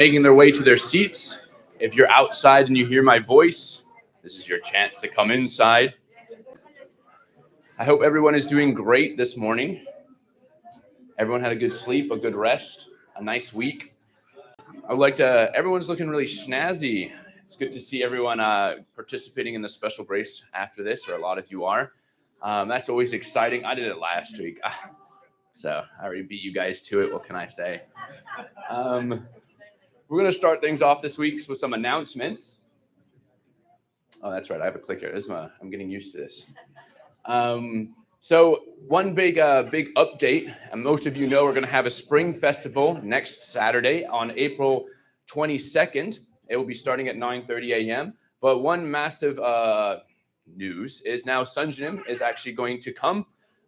making their way to their seats. If you're outside and you hear my voice, this is your chance to come inside. I hope everyone is doing great this morning. Everyone had a good sleep, a good rest, a nice week. I would like to, everyone's looking really snazzy. It's good to see everyone participating in the special grace after this, or a lot of you are. That's always exciting. I did it last week, so I already beat you guys to it. What can I say? We're going to start things off this week with some announcements. Oh, that's right. I have a clicker. I'm getting used to this. So one big update, and most of you know we're going to have a spring festival next Saturday on April 22nd. It will be starting at 9:30 a.m. But one massive news is now Sunjanim is actually going to come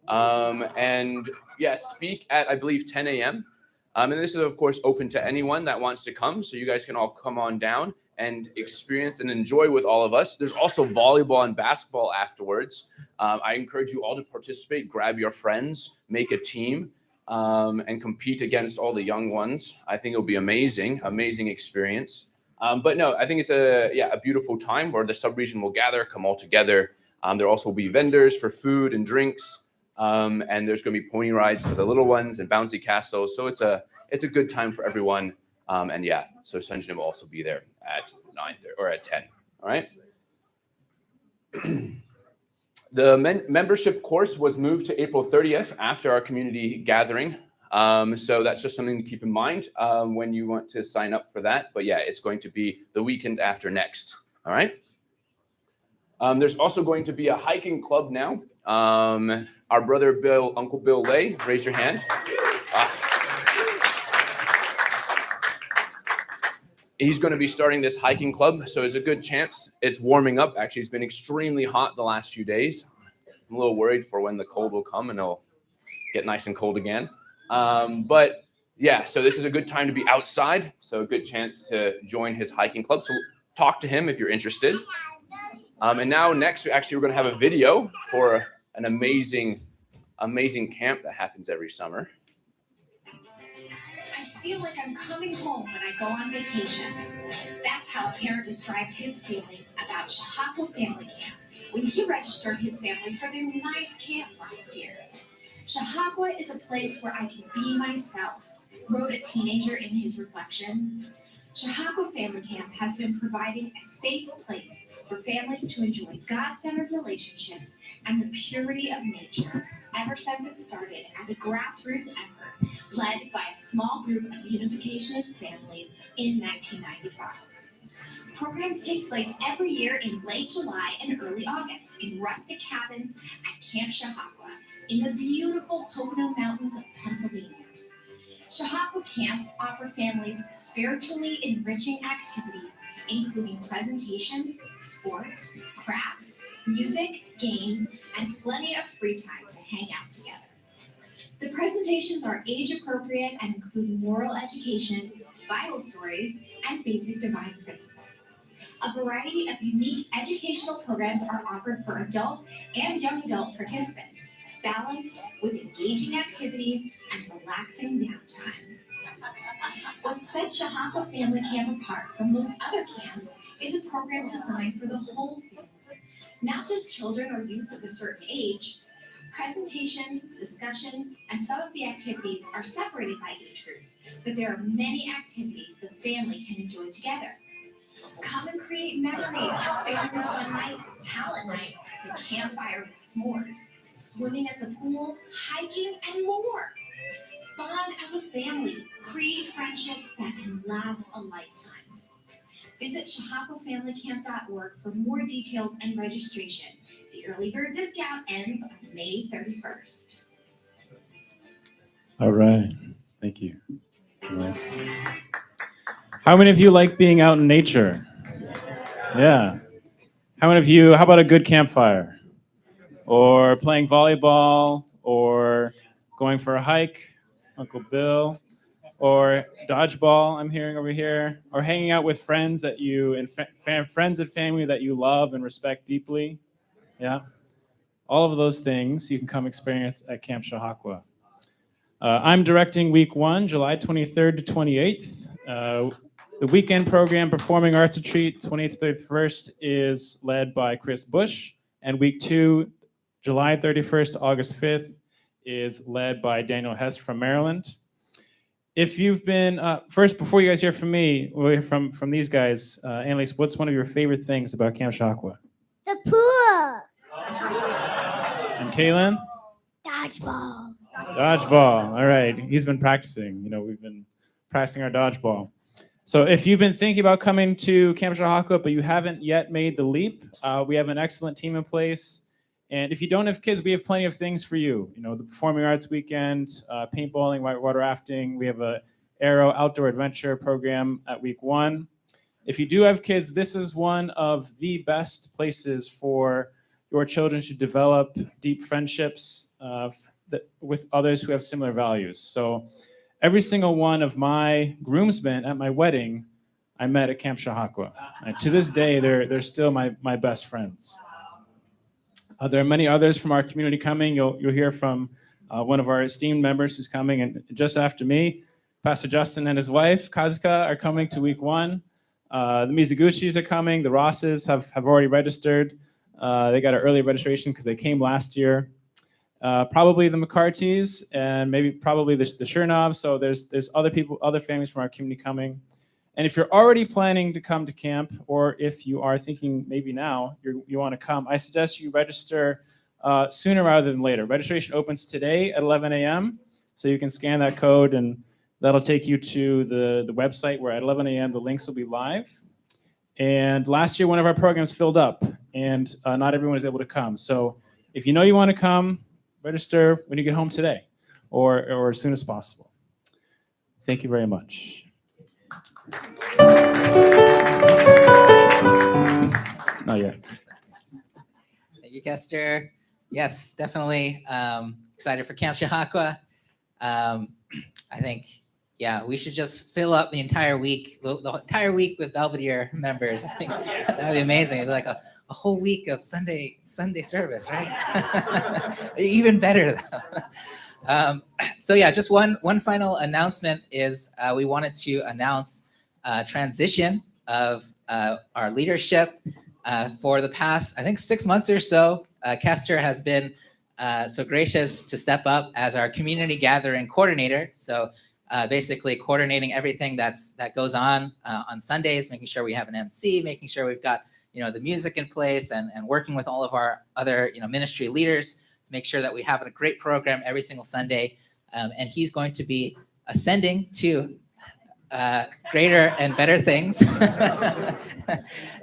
and speak at, I believe, 10 a.m. And this is, of course, open to anyone that wants to come. So you guys can all come on down and experience and enjoy with all of us. There's also volleyball and basketball afterwards. I encourage you all to participate. Grab your friends, make a team, and compete against all the young ones. I think it'll be amazing experience. But no, I think it's a beautiful time where the sub-region will gather, come all together. There also will be vendors for food and drinks. And there's going to be pony rides for the little ones and bouncy castles. So it's a good time for everyone. So Sunjanim will also be there at 9 or at 10. All right. The membership course was moved to April 30th after our community gathering. So that's just something to keep in mind when you want to sign up for that. But yeah, it's going to be the weekend after next. All right. There's also going to be a hiking club now. Our brother Bill, Uncle Bill Lay, raise your hand. He's going to be starting this hiking club, so there's a good chance it's warming up. Actually, it's been extremely hot the last few days. I'm a little worried for when the cold will come and it'll get nice and cold again. So this is a good time to be outside, so a good chance to join his hiking club. So talk to him if you're interested. And now next, actually, we're going to have a video for an amazing camp that happens every summer. I feel like I'm coming home when I go on vacation. That's how a parent described his feelings about Chautauqua Family Camp when he registered his family for their 9th camp last year. Chautauqua is a place where I can be myself, wrote a teenager in his reflection. Chautauqua Family Camp has been providing a safe place for families to enjoy God-centered relationships and the purity of nature ever since it started as a grassroots effort led by a small group of Unificationist families in 1995. Programs take place every year in late July and early August in rustic cabins at Camp Chautauqua in the beautiful Pocono Mountains of Pennsylvania. Chautauqua camps offer families spiritually enriching activities, including presentations, sports, crafts, music, games, and plenty of free time to hang out together. The presentations are age-appropriate and include moral education, Bible stories, and basic divine principles. A variety of unique educational programs are offered for adult and young adult participants, balanced with engaging activities and relaxing downtime. What sets Chautauqua Family Camp apart from most other camps is a program designed for the whole family, not just children or youth of a certain age. Presentations, discussions, and some of the activities are separated by age groups, but there are many activities the family can enjoy together. Come and create memories on family fun night, talent night, the campfire with s'mores, swimming at the pool, hiking, and more. Bond as a family. Create friendships that can last a lifetime. Visit ChautauquaFamilyCamp.org for more details and registration. The early bird discount ends on May 31st. All right. Thank you. Nice. How many of you like being out in nature? Yeah. How about a good campfire? Or playing volleyball, or going for a hike, Uncle Bill, or dodgeball, I'm hearing over here, or hanging out with friends that you, and friends and family that you love and respect deeply. Yeah. All of those things you can come experience at Camp Chautauqua. I'm directing week 1, July 23rd to 28th. The weekend program, Performing Arts Retreat, 28th to 31st, is led by Chris Bush. And week 2, July 31st to August 5th, is led by Daniel Hess from Maryland. If you've been, first, before you guys hear from me, we'll hear from these guys. Annalise, what's one of your favorite things about Camp Shakwa? The pool. And Kaylin? Dodgeball. Dodgeball. All right. He's been practicing. We've been practicing our dodgeball. So if you've been thinking about coming to Camp Shahakwa, but you haven't yet made the leap, we have an excellent team in place. And if you don't have kids, we have plenty of things for you. The Performing Arts Weekend, paintballing, whitewater rafting. We have a Aero Outdoor Adventure program at week 1. If you do have kids, this is one of the best places for your children to develop deep friendships with others who have similar values. So every single one of my groomsmen at my wedding, I met at Camp Shahakwa. And to this day, they're still my best friends. There are many others from our community coming. You'll hear from one of our esteemed members who's coming. And just after me, Pastor Justin and his wife, Kazuka, are coming to week 1. The Mizuguchis are coming. The Rosses have already registered. They got an early registration because they came last year. Probably the McCartys and probably the Chernovs. So there's other families from our community coming. And if you're already planning to come to camp, or if you are thinking maybe now you want to come, I suggest you register sooner rather than later. Registration opens today at 11 a.m. So you can scan that code and that'll take you to the website where at 11 a.m. the links will be live. And last year, one of our programs filled up and not everyone was able to come. So if you know you want to come, register when you get home today or as soon as possible. Thank you very much. Not yet. Thank you, Kester. Yes, definitely excited for Camp Shahakwa. I think, we should just fill up the entire week with Belvedere members. I think that would be amazing. It'd be like a whole week of Sunday service, right? Even better though. Just one final announcement is we wanted to announce transition of our leadership for the past, I think, 6 months or so. Kester has been so gracious to step up as our community gathering coordinator. So basically coordinating everything that goes on Sundays, making sure we have an MC, making sure we've got the music in place, and working with all of our other ministry leaders to make sure that we have a great program every single Sunday. And he's going to be ascending to greater and better things.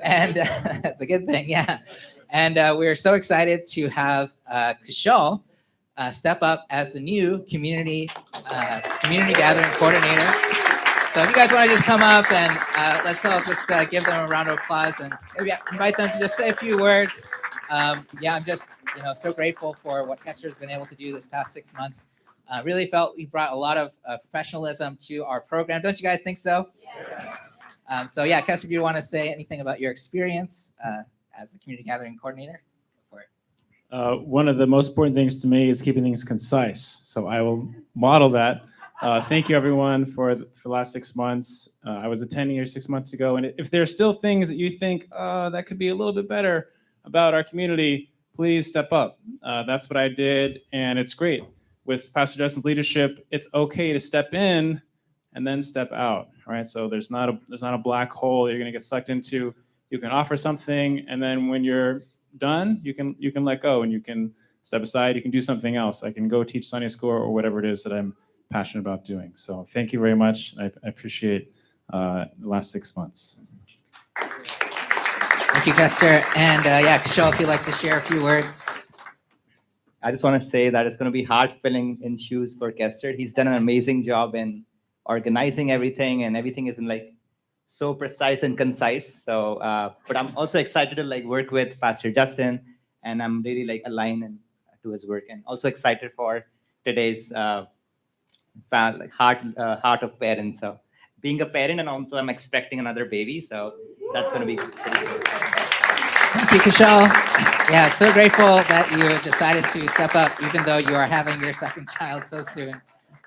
And that's a good thing, yeah. And we're so excited to have Kushal step up as the new community gathering coordinator. So if you guys want to just come up and let's all just give them a round of applause and maybe invite them to just say a few words. I'm just so grateful for what Kester's been able to do this past 6 months. Really felt we brought a lot of professionalism to our program. Don't you guys think so? Yeah. Kester, if you want to say anything about your experience as the community gathering coordinator, go for it. One of the most important things to me is keeping things concise. So I will model that. Thank you, everyone, for the last 6 months. I was attending here 6 months ago. And if there are still things that you think that could be a little bit better about our community, please step up. That's what I did. And it's great. With Pastor Justin's leadership, it's okay to step in and then step out. All right. So there's not a black hole that you're going to get sucked into. You can offer something, and then when you're done, you can let go and you can step aside. You can do something else. I can go teach Sunday school or whatever it is that I'm passionate about doing. So thank you very much. I appreciate the last 6 months. Thank you, Kester. And Kushal, if you'd like to share a few words. I just want to say that it's going to be hard filling in shoes for Kester. He's done an amazing job in organizing everything, and everything is so precise and concise. So, but I'm also excited to work with Pastor Justin, and I'm really aligned to his work, and also excited for today's heart of parents. So, being a parent, and also I'm expecting another baby. So that's going to be pretty cool. Thank you, Kushal. Yeah, so grateful that you decided to step up, even though you are having your second child so soon.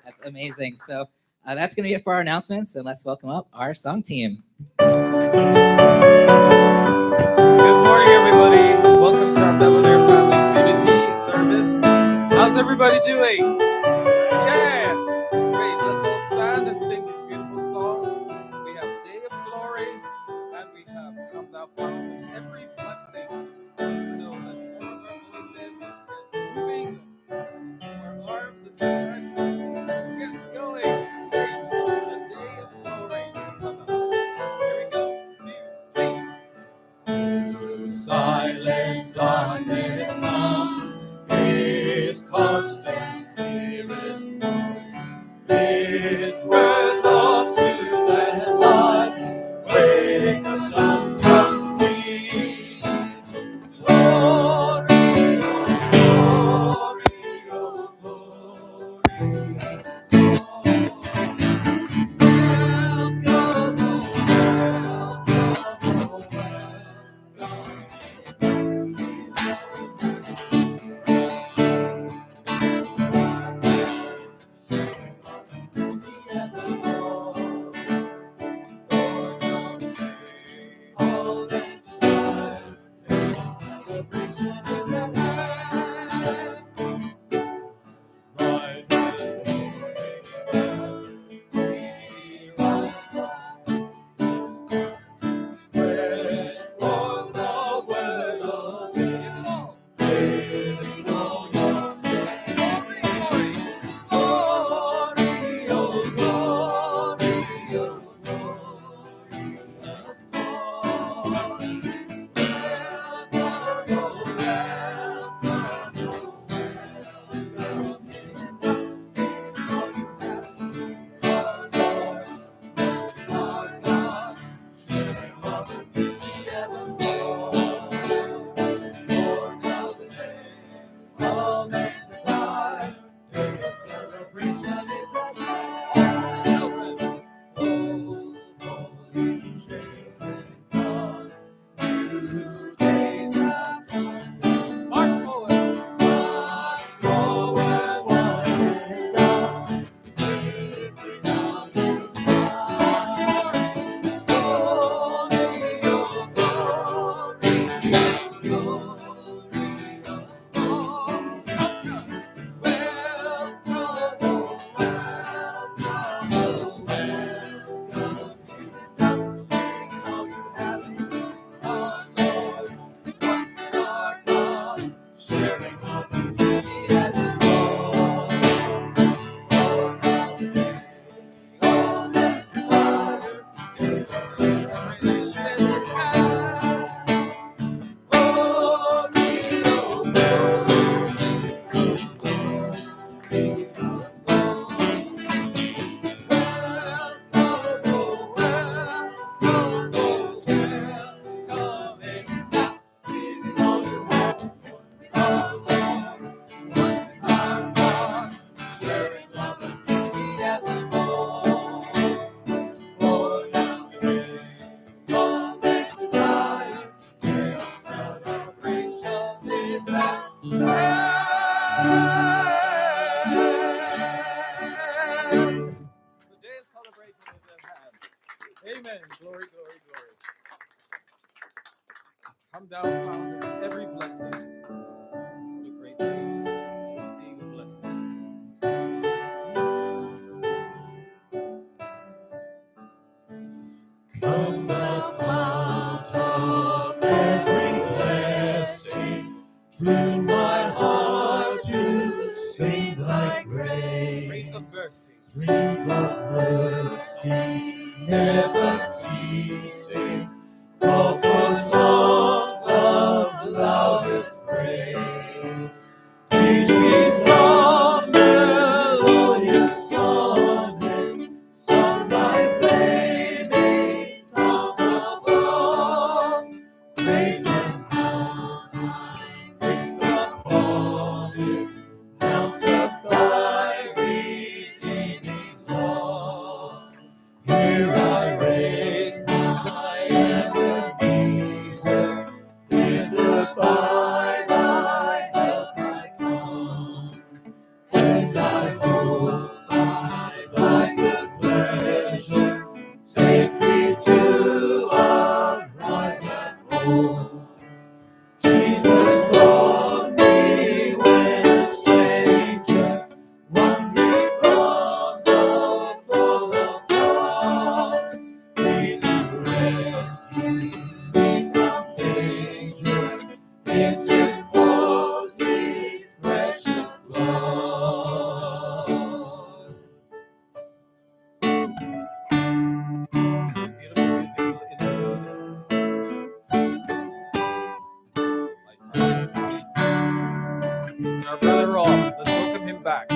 That's amazing. So That's going to be it for our announcements, and let's welcome up our song team. Good morning, everybody. Welcome to our Belvedere Family Community Service. How's everybody doing? Yeah. Great. Let's all stand and sing these beautiful songs. We have Day of Glory and we have Come Thou Fount of Every Blessing. So as more of our voices, let's get moving. Our arms and stretch. Get going to sing the Day of Glory is upon us. Here we go. 2, 3. Through silent darkness comes His constant clearest voice. His words of truth and life wake us up from sleep. Glory, oh glory, oh glorious Lord. Welcome, oh celebration is at hand. Rise and morning bells, we rise up, spread forth the word of God, giving all God's glory, glory, oh glory, oh glorious Lord. Celebration is at hand. Oh, holy children, God, new days have come. March forward, one and all. Victory now you find. Glory, oh glory, glorious Lord. Sharing all the beauty and the all that desire, celebration is high. Glory, oh sharing love and beauty at the Lord. For now the day all they desire, their celebration is at hand. The day of celebration is at hand. Amen. Glory, glory, glory. Come down, Fount of every blessing. What a great day to receive a blessing. Come thou fount of every blessing, tune my heart to sing thy grace. Streams of mercy, never ceasing, call for songs of loudest praise. Teach me some melodious sonnet, sung by flaming tongues above. Praise and mountain fixed upon it, mount of thy redeeming love. Here I raise my ebony rescue me from danger, interposed His precious blood. Beautiful music in the building. My time is up. And our brother Rob, let's welcome him back.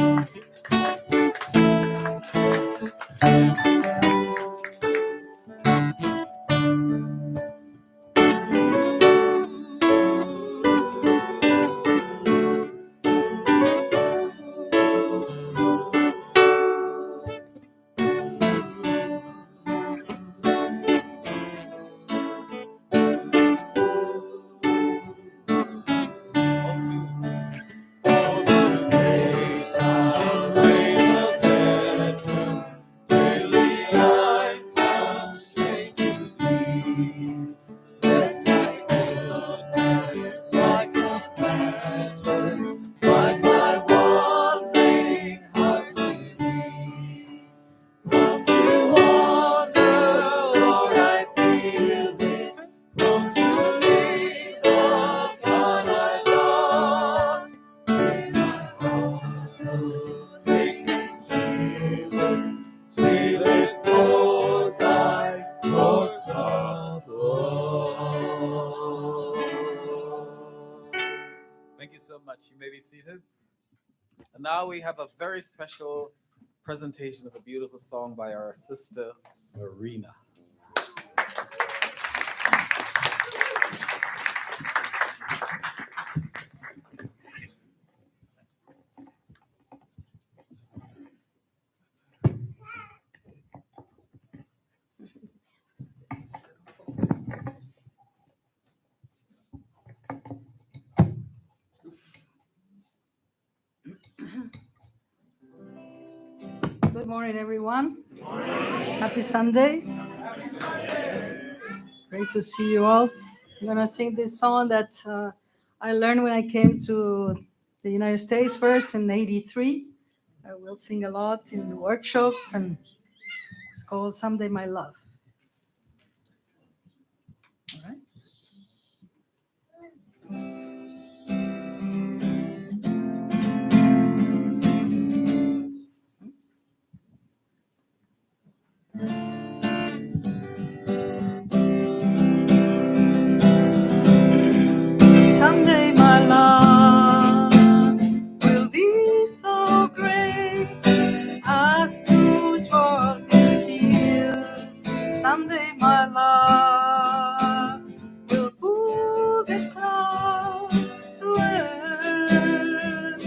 Thank you so much. You may be seated. And now we have a very special presentation of a beautiful song by our sister, Marina. Good morning, everyone. Happy Sunday. Great to see you all. I'm going to sing this song that I learned when I came to the United States first in '83. I will sing a lot in the workshops, and it's called Someday My Love. All right. Someday my love will be so great as to draw His heels. Someday my love will pull the clouds to earth.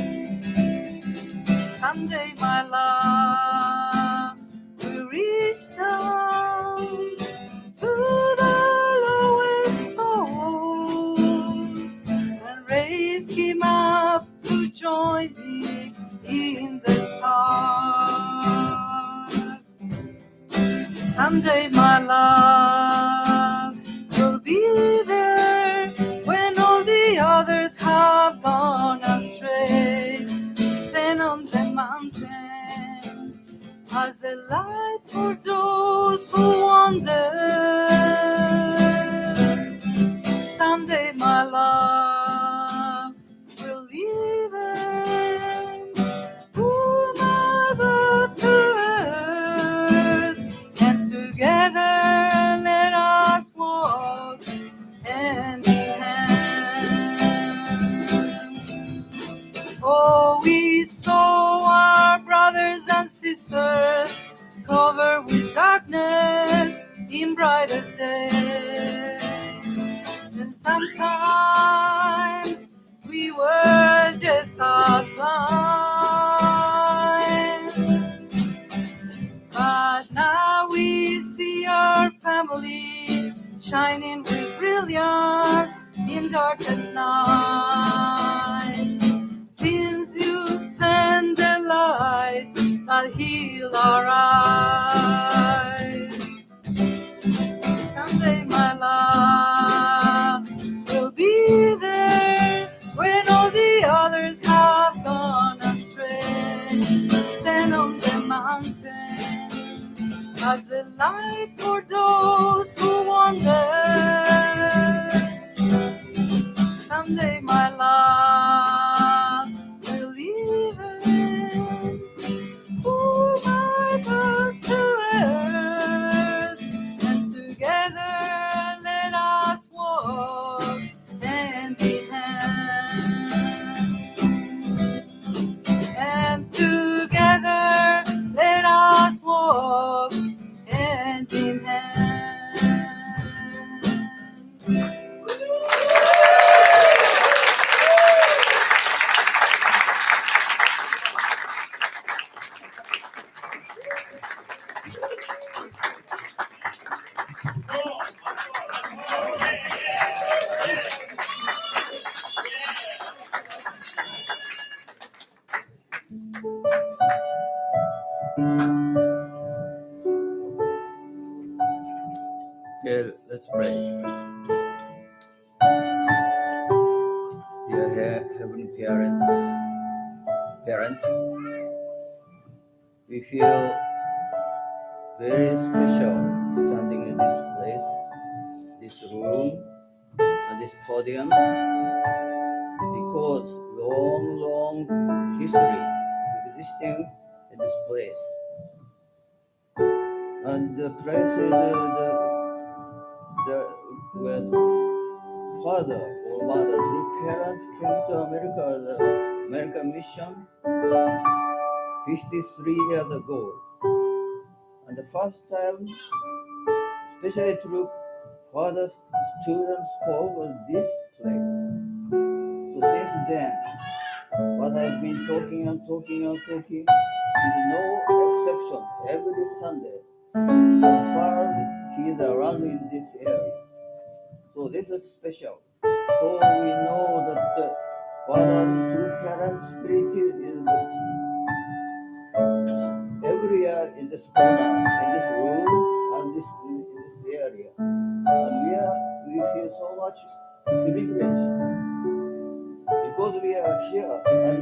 Someday my love will reach down to the lowest soul and raise him up to join me in the stars. Someday my love will be there when all the others have gone astray. Stand on the mountain as a light for those who wander. Someday my love will leave and pull mother to earth, and together let us walk hand in hand. Oh, we saw our brothers and sisters covered with darkness in brightest day. And sometimes we were just blind. But now we see our family shining with brilliance in darkest night. Since you send the light that heal our eyes. Someday my love will be there when all the others have gone astray. Stand on the mountain as a light for those who want Okay, let's pray. Dear Heavenly Parent, we feel very special standing in this place, this room, and this podium, because long history is existing in this place. And the place is when father or mother, three parents came to America, the American mission, 53 years ago. And the first time, especially through father's students spoke of this place. So since then, father has been talking with no exception, every Sunday, as far as he is around in this area. So this is special. So we know that the father through parents spirit is every year in this corner, in this room, and in this area. And we feel so much privileged because we are here and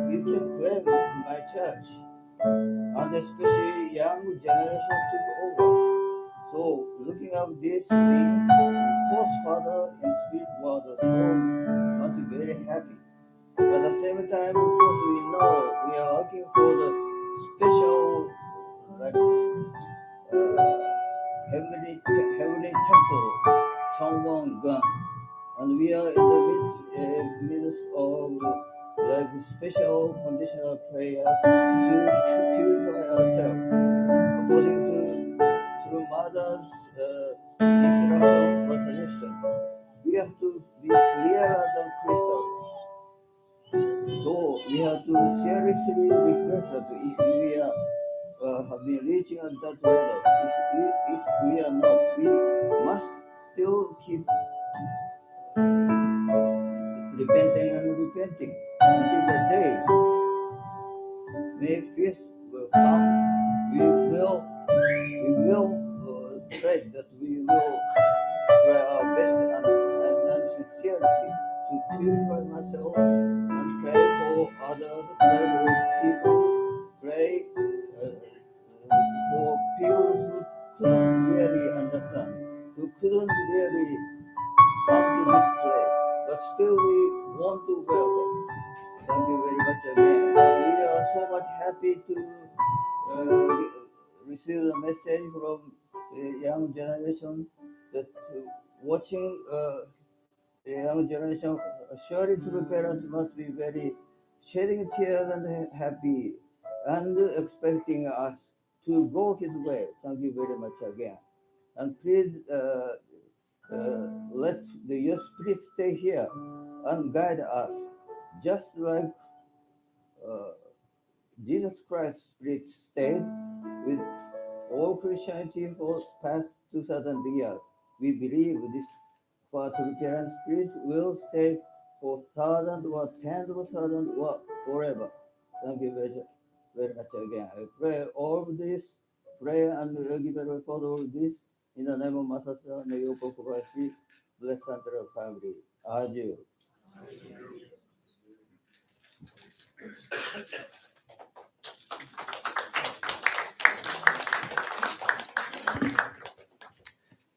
we can claim this is my church, and especially young generation took over. So looking at this thing, both father and spirit was the soul must be very happy. But at the same time, because we know we are working for the special like heavenly temple, Chongwon Gun, and we are in the midst of like special conditional prayer to purify ourselves according to through mother's instruction or suggestion. We have to be clearer than crystal. So we have to seriously reflect that if we are have been reaching at that level, if we are not, we must still keep repenting until the day May 5th will come. We will pray that we will try our best and sincerely to purify myself and pray for others, pray for people, pray for people who couldn't really understand, who couldn't really come to this place, but still we want to welcome. Thank you very much again. We are so much happy to receive the message from the young generation that watching the young generation, surely true parents must be very shedding tears and happy and expecting us to go his way. Thank you very much again. And please let your spirit stay here and guide us, just like Jesus Christ's spirit stayed with all Christianity for past 2,000 years. We believe this parent spirit will stay for thousands or tens of thousands or forever. Thank you very much again. I pray all of this, pray and give a report of this in the name of Master Nayoko Kobayashi, blessed Center of Family. Adieu.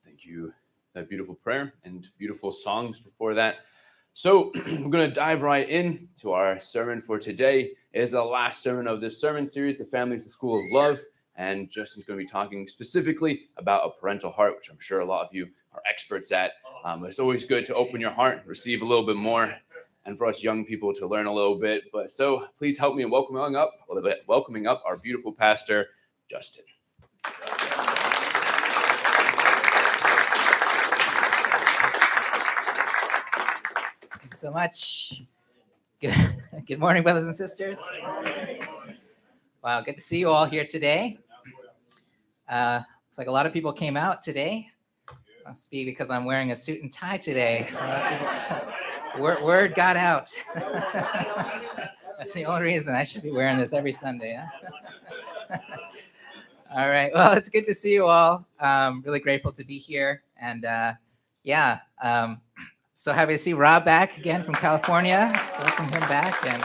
Thank you. That beautiful prayer and beautiful songs before that. So we're going to dive right in to our sermon for today. It is the last sermon of this sermon series, The Family is the School of Love. And Justin's going to be talking specifically about a parental heart, which I'm sure a lot of you are experts at. It's always good to open your heart, receive a little bit more, and for us young people to learn a little bit. But so please help me in welcoming up our beautiful pastor, Justin. Thanks so much. Good morning, brothers and sisters. Wow, good to see you all here today. Looks like a lot of people came out today. Must be because I'm wearing a suit and tie today. Word got out. That's the only reason I should be wearing this every Sunday. Huh? All right. Well, it's good to see you all. Really grateful to be here. And so happy to see Rob back again from California. Let's welcome him back. And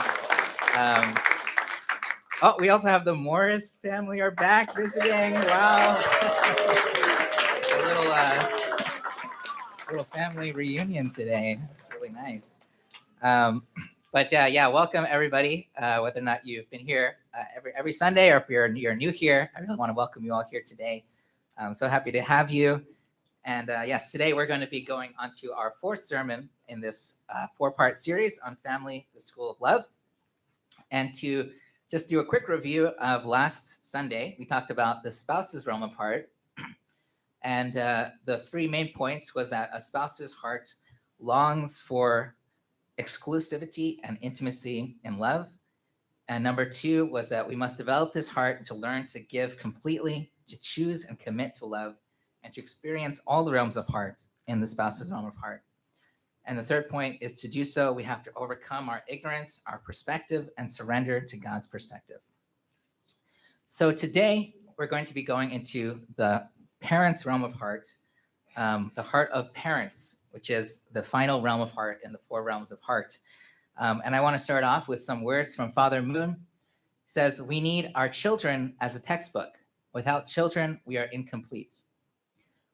we also have the Morris family are back visiting. Wow. a little family reunion today. It's really nice. But welcome everybody. Whether or not you've been here every Sunday, or if you're new here, I really want to welcome you all here today. I'm so happy to have you. And yes, today we're going to be going on to our fourth sermon in this four-part series on family, the school of love. And to just do a quick review of last Sunday, we talked about the spouse's realm of heart. And the three main points was that a spouse's heart longs for exclusivity and intimacy in love. And number two was that we must develop this heart to learn to give completely, to choose and commit to love, and to experience all the realms of heart in the spouse's realm of heart. And the third point is to do so, we have to overcome our ignorance, our perspective, and surrender to God's perspective. So today, we're going to be going into the parents' realm of heart, the heart of parents, which is the final realm of heart in the four realms of heart. And I want to start off with some words from Father Moon. He says, "We need our children as a textbook. Without children, we are incomplete.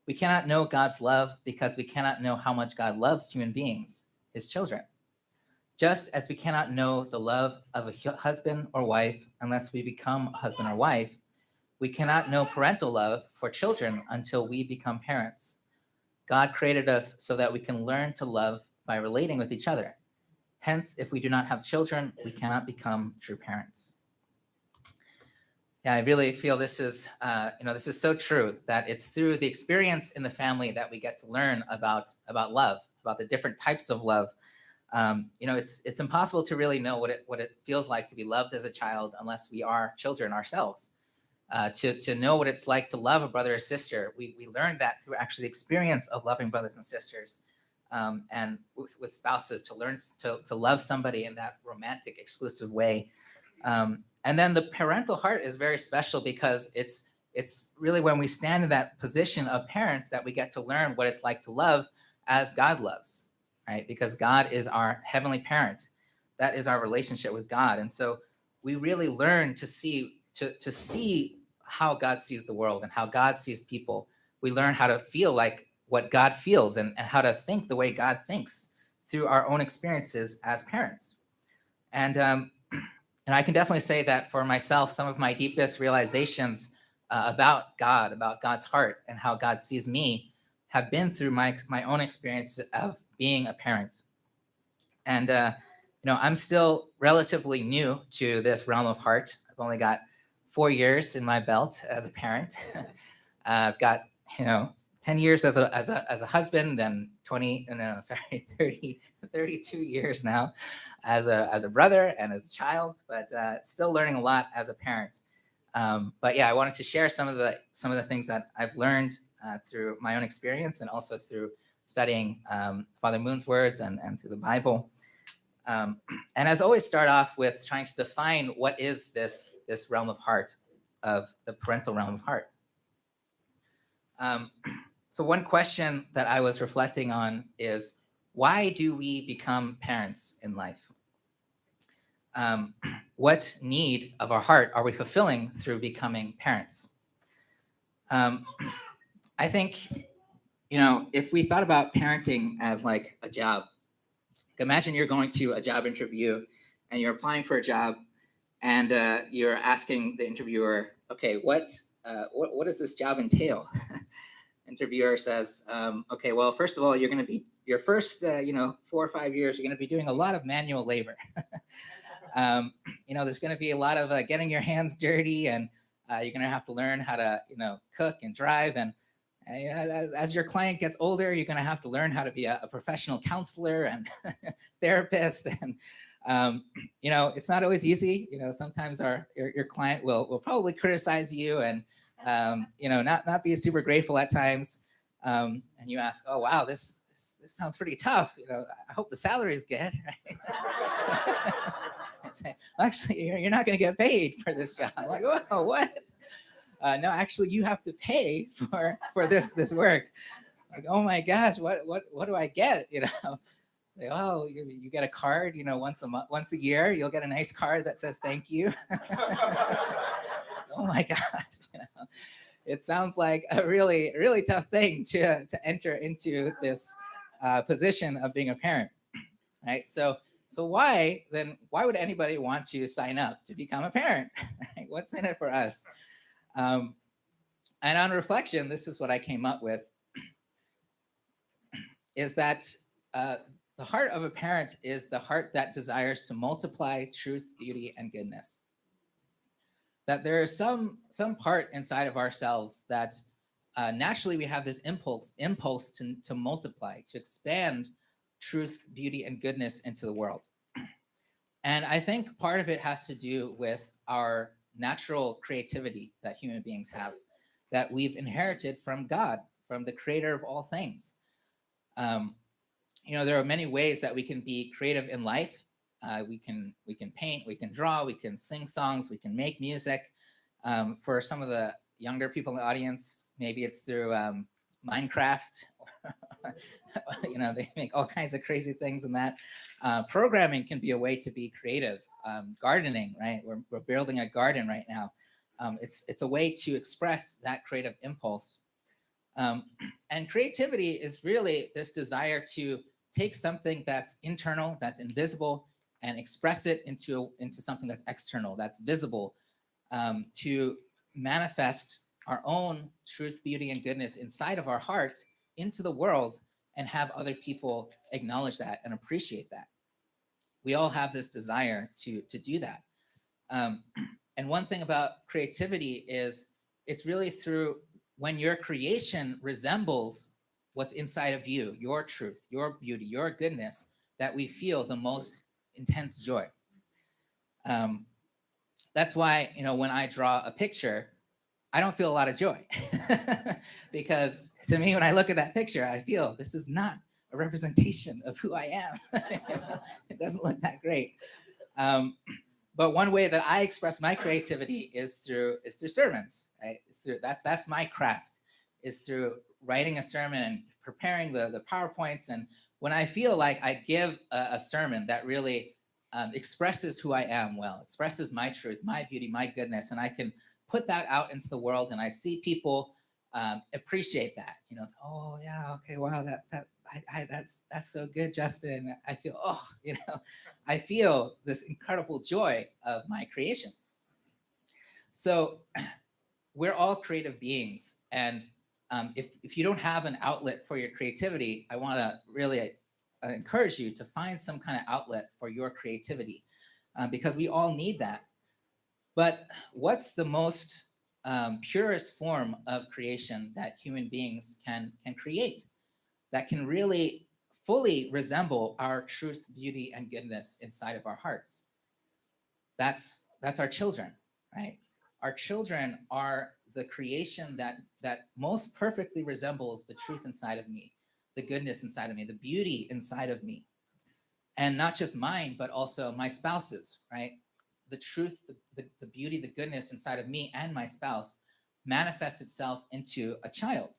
We cannot know God's love because we cannot know how much God loves human beings, his children. Just as we cannot know the love of a husband or wife unless we become a husband or wife, we cannot know parental love for children until we become parents. God created us so that we can learn to love by relating with each other. Hence, if we do not have children, we cannot become true parents." Yeah, I really feel this is so true, that it's through the experience in the family that we get to learn about love, about the different types of love. It's impossible to really know what it feels like to be loved as a child unless we are children ourselves. To know what it's like to love a brother or sister, we learn that through actually the experience of loving brothers and sisters, and with spouses, to learn to love somebody in that romantic, exclusive way. And then the parental heart is very special because it's really when we stand in that position of parents that we get to learn what it's like to love as God loves, right? Because God is our heavenly parent. That is our relationship with God. And so we really learn to see how God sees the world and how God sees people. We learn how to feel like what God feels and how to think the way God thinks through our own experiences as parents. And I can definitely say that for myself, some of my deepest realizations about God, about God's heart and how God sees me have been through my own experience of being a parent. And, I'm still relatively new to this realm of heart. I've only got 4 years in my belt as a parent. I've got, 10 years as a husband and 32 years now as a brother and as a child, but still learning a lot as a parent. But yeah, I wanted to share some of the things that I've learned through my own experience and also through studying Father Moon's words and through the Bible. And as always, start off with trying to define what is this realm of heart, of the parental realm of heart. So one question that I was reflecting on is, why do we become parents in life? What need of our heart are we fulfilling through becoming parents? I think, if we thought about parenting as like a job, imagine you're going to a job interview and you're applying for a job and you're asking the interviewer, okay, what does this job entail? Interviewer says, okay, well, first of all, you're going to be your first, 4 or 5 years, you're going to be doing a lot of manual labor. There's going to be a lot of getting your hands dirty, and you're going to have to learn how to, cook and drive. And as your client gets older, you're going to have to learn how to be a professional counselor and therapist. And, it's not always easy. Sometimes your client will probably criticize you and, not be super grateful at times. And you ask, oh, wow, this sounds pretty tough. I hope the salary is good. Right? Say, actually, you're not going to get paid for this job. I'm like, whoa, what? No, actually, you have to pay for this work. Like, oh my gosh, what do I get? You know, like, oh, you get a card. You know, once a month, once a year, you'll get a nice card that says thank you. Oh my gosh, you know, it sounds like a really tough thing to enter into this position of being a parent, right? So why would anybody want to sign up to become a parent? Right? What's in it for us? And on reflection, this is what I came up with: is that the heart of a parent is the heart that desires to multiply truth, beauty, and goodness. That there is some part inside of ourselves that naturally we have this impulse to multiply, to expand truth, beauty, and goodness into the world. And I think part of it has to do with our natural creativity that human beings have, that we've inherited from God, from the creator of all things. You know, there are many ways that we can be creative in life. We can paint, we can draw, we can sing songs, we can make music. For some of the younger people in the audience, maybe it's through Minecraft. You know, they make all kinds of crazy things in that. Programming can be a way to be creative. Gardening, right? We're building a garden right now. It's a way to express that creative impulse. And creativity is really this desire to take something that's internal, that's invisible, and express it into something that's external, that's visible, to manifest our own truth, beauty, and goodness inside of our heart into the world, and have other people acknowledge that and appreciate that. We all have this desire to do that. And one thing about creativity is it's really through when your creation resembles what's inside of you, your truth, your beauty, your goodness, that we feel the most intense joy. That's why, you know, when I draw a picture, I don't feel a lot of joy because to me, when I look at that picture, I feel this is not a representation of who I am. It doesn't look that great. But one way that I express my creativity is through sermons, right? That's my craft, is through writing a sermon and preparing the PowerPoints. And when I feel like I give a sermon that really expresses who I am well, expresses my truth, my beauty, my goodness, and I can put that out into the world, and I see people appreciate that. You know, it's, oh yeah, okay, wow, that's so good, Justin. I feel, oh, you know, I feel this incredible joy of my creation. So we're all creative beings, and if you don't have an outlet for your creativity, I want to really encourage you to find some kind of outlet for your creativity, because we all need that. But what's the most purest form of creation that human beings can create, that can really fully resemble our truth, beauty, and goodness inside of our hearts? That's our children, right? Our children are the creation that most perfectly resembles the truth inside of me, the goodness inside of me, the beauty inside of me. And not just mine, but also my spouse's, right? The truth, the beauty, the goodness inside of me and my spouse manifests itself into a child.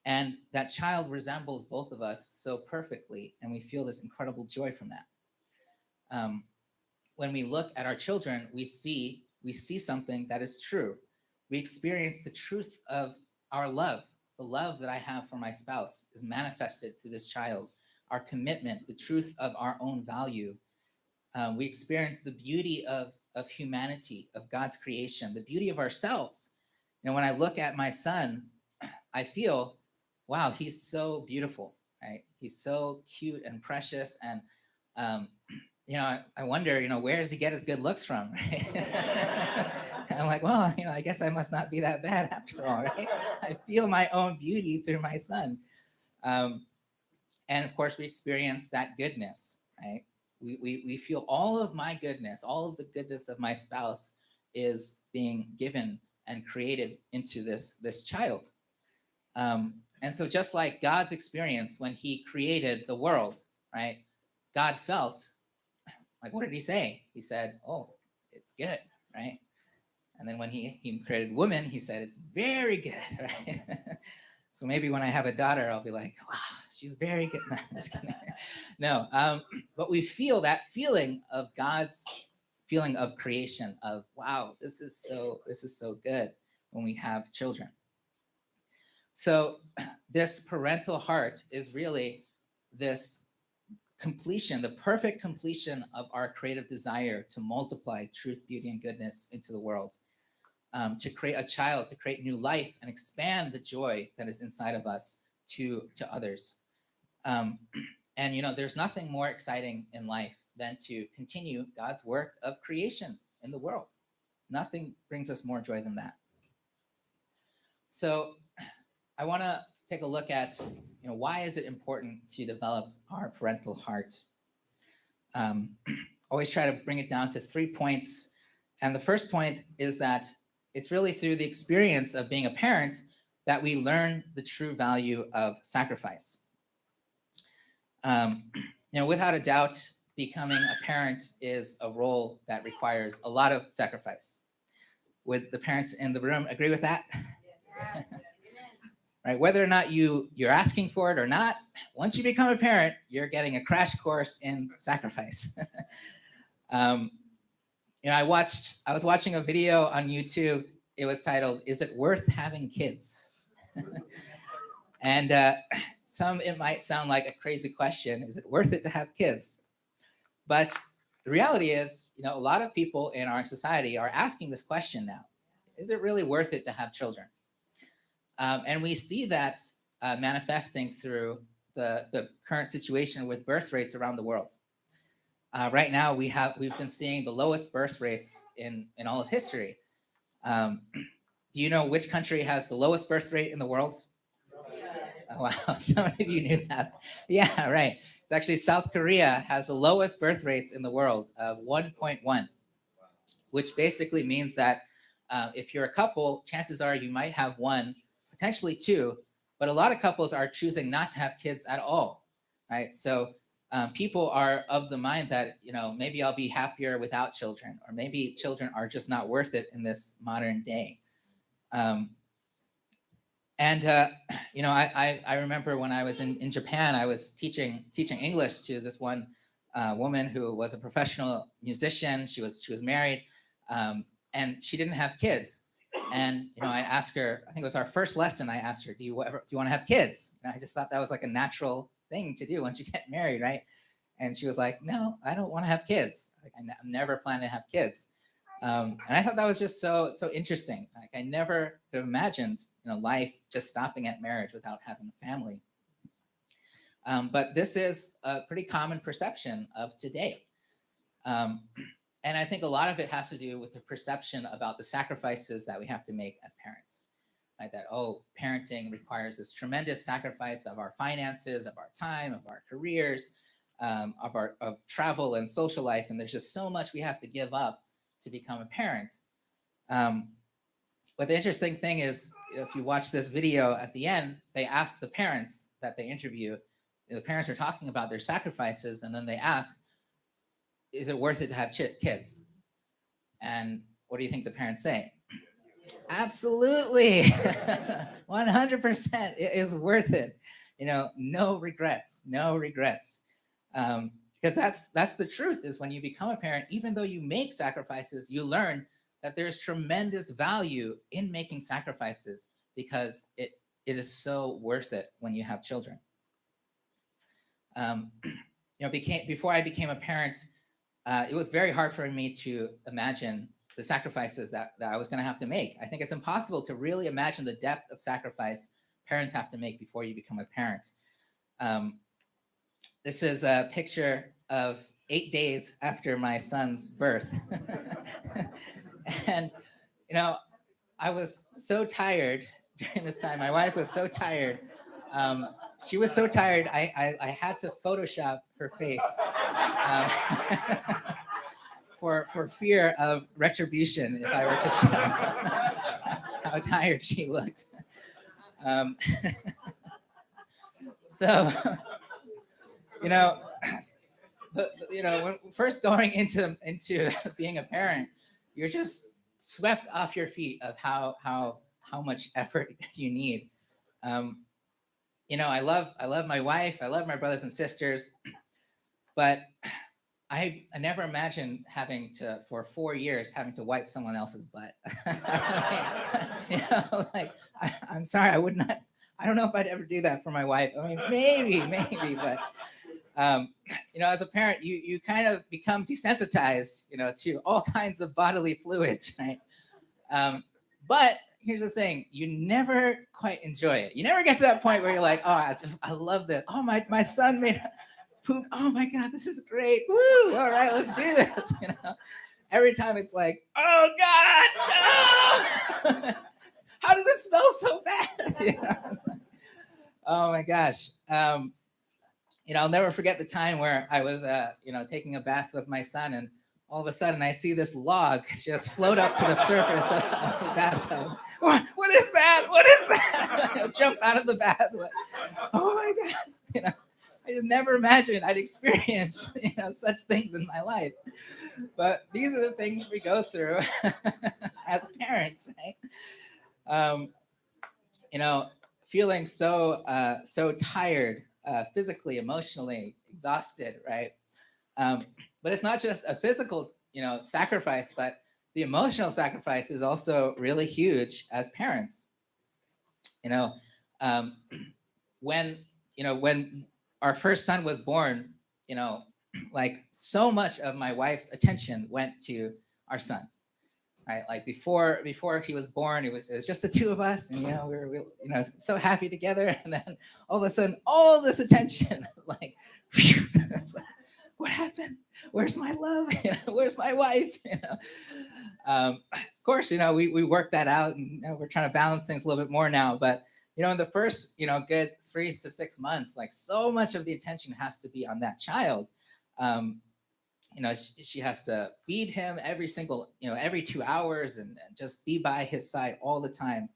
And that child resembles both of us so perfectly, and we feel this incredible joy from that. When we look at our children, we see something that is true. We experience the truth of our love. The love that I have for my spouse is manifested through this child. Our commitment, the truth of our own value. We experience the beauty of humanity, of God's creation, the beauty of ourselves. You know, when I look at my son, I feel, wow, he's so beautiful, right? He's so cute and precious. And, you know, I wonder, you know, where does he get his good looks from, right? And I'm like, well, you know, I guess I must not be that bad after all, right? I feel my own beauty through my son. And of course, we experience that goodness, right? We feel all of my goodness, all of the goodness of my spouse is being given and created into this child. And so just like God's experience when he created the world, right? God felt like, what did he say? He said, oh, it's good, right? And then when he created woman, he said, it's very good, right? So maybe when I have a daughter, I'll be like, wow, she's very good. No, I'm just kidding. No, but we feel that feeling of God's feeling of creation, of wow, this is so good when we have children. So this parental heart is really this completion, the perfect completion of our creative desire to multiply truth, beauty, and goodness into the world. To create a child, to create new life and expand the joy that is inside of us to others. And there's nothing more exciting in life than to continue God's work of creation in the world. Nothing brings us more joy than that. So I want to take a look at, why is it important to develop our parental heart? Always try to bring it down to 3 points. And the first point is that it's really through the experience of being a parent that we learn the true value of sacrifice. Without a doubt, becoming a parent is a role that requires a lot of sacrifice. Would the parents in the room agree with that? Right? Whether or not you're asking for it or not, once you become a parent, you're getting a crash course in sacrifice. I was watching a video on YouTube. It was titled, "Is it worth having kids?" And it might sound like a crazy question. Is it worth it to have kids? But the reality is, a lot of people in our society are asking this question now. Is it really worth it to have children? And we see that manifesting through the current situation with birth rates around the world. Right now, we've been seeing the lowest birth rates in all of history. Do you know which country has the lowest birth rate in the world? Oh, wow, some of you knew that. Yeah, right. It's actually South Korea has the lowest birth rates in the world of 1.1, which basically means that if you're a couple, chances are you might have one, potentially two, but a lot of couples are choosing not to have kids at all, right? So people are of the mind that, maybe I'll be happier without children, or maybe children are just not worth it in this modern day. I remember when I was in Japan, I was teaching English to this one woman who was a professional musician. She was married, and she didn't have kids. And I asked her, I think it was our first lesson, I asked her, do you want to have kids? And I just thought that was like a natural thing to do once you get married, right? And she was like, no, I don't want to have kids. Like, I'm never planning to have kids. And I thought that was just so interesting. Like, I never could have imagined, life just stopping at marriage without having a family. But this is a pretty common perception of today. And I think a lot of it has to do with the perception about the sacrifices that we have to make as parents. Right? That, parenting requires this tremendous sacrifice of our finances, of our time, of our careers, of travel and social life. And there's just so much we have to give up to become a parent. But the interesting thing is, if you watch this video at the end, they ask the parents that they interview, the parents are talking about their sacrifices, and then they ask, is it worth it to have kids? And what do you think the parents say? Absolutely. 100%. It is worth it. No regrets. Because that's the truth, is when you become a parent, even though you make sacrifices, you learn that there's tremendous value in making sacrifices, because it is so worth it when you have children. Before I became a parent, it was very hard for me to imagine the sacrifices that I was going to have to make. I think it's impossible to really imagine the depth of sacrifice parents have to make before you become a parent. This is a picture of 8 days after my son's birth. And, I was so tired during this time. My wife was so tired. She was so tired, I had to Photoshop her face for fear of retribution if I were to show how tired she looked. So, when first going into being a parent, you're just swept off your feet of how much effort you need. I love my wife, I love my brothers and sisters, but I never imagined having to, for 4 years, having to wipe someone else's butt. I'm sorry, I would not. I don't know if I'd ever do that for my wife. I mean, maybe, but as a parent, you kind of become desensitized, to all kinds of bodily fluids, right? But here's the thing: you never quite enjoy it. You never get to that point where you're like, oh, I love this. Oh, my son made poop. Oh my God, this is great. Woo! All right, let's do this. Every time it's like, oh God, no! How does it smell so bad? Oh my gosh. I'll never forget the time where I was, taking a bath with my son, and all of a sudden I see this log just float up to the surface of the bathtub. What is that? What is that? Jump out of the bath. Oh my God. I just never imagined I'd experience, such things in my life. But these are the things we go through as parents, right? Feeling so tired, physically, emotionally exhausted, right? But it's not just a physical, sacrifice, but the emotional sacrifice is also really huge as parents. When our first son was born, like so much of my wife's attention went to our son, right? Like before he was born, it was just the two of us, and we were so happy together, and then all of a sudden, all this attention, like, it's like, what happened? Where's my love? Where's my wife? Of course, we worked that out, and we're trying to balance things a little bit more now, but in the first, good 3 to 6 months, like so much of the attention has to be on that child. She has to feed him every 2 hours and just be by his side all the time.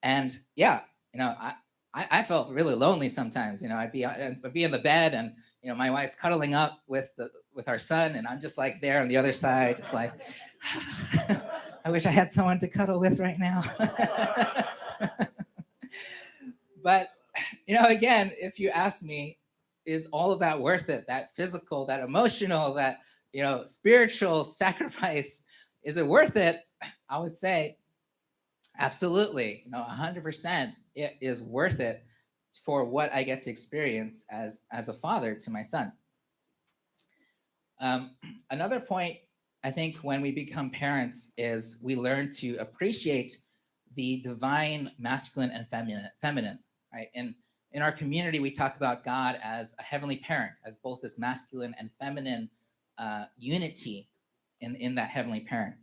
And yeah, I felt really lonely sometimes. I'd be in the bed, and my wife's cuddling up with our son, and I'm just like there on the other side, just like, I wish I had someone to cuddle with right now. But again, if you ask me, is all of that worth it? That physical, that emotional, that spiritual sacrifice, is it worth it? I would say absolutely. 100%. It is worth it for what I get to experience as a father to my son. Another point, I think, when we become parents is we learn to appreciate the divine masculine and feminine, right? In our community, we talk about God as a heavenly parent, as both this masculine and feminine unity in that heavenly parent.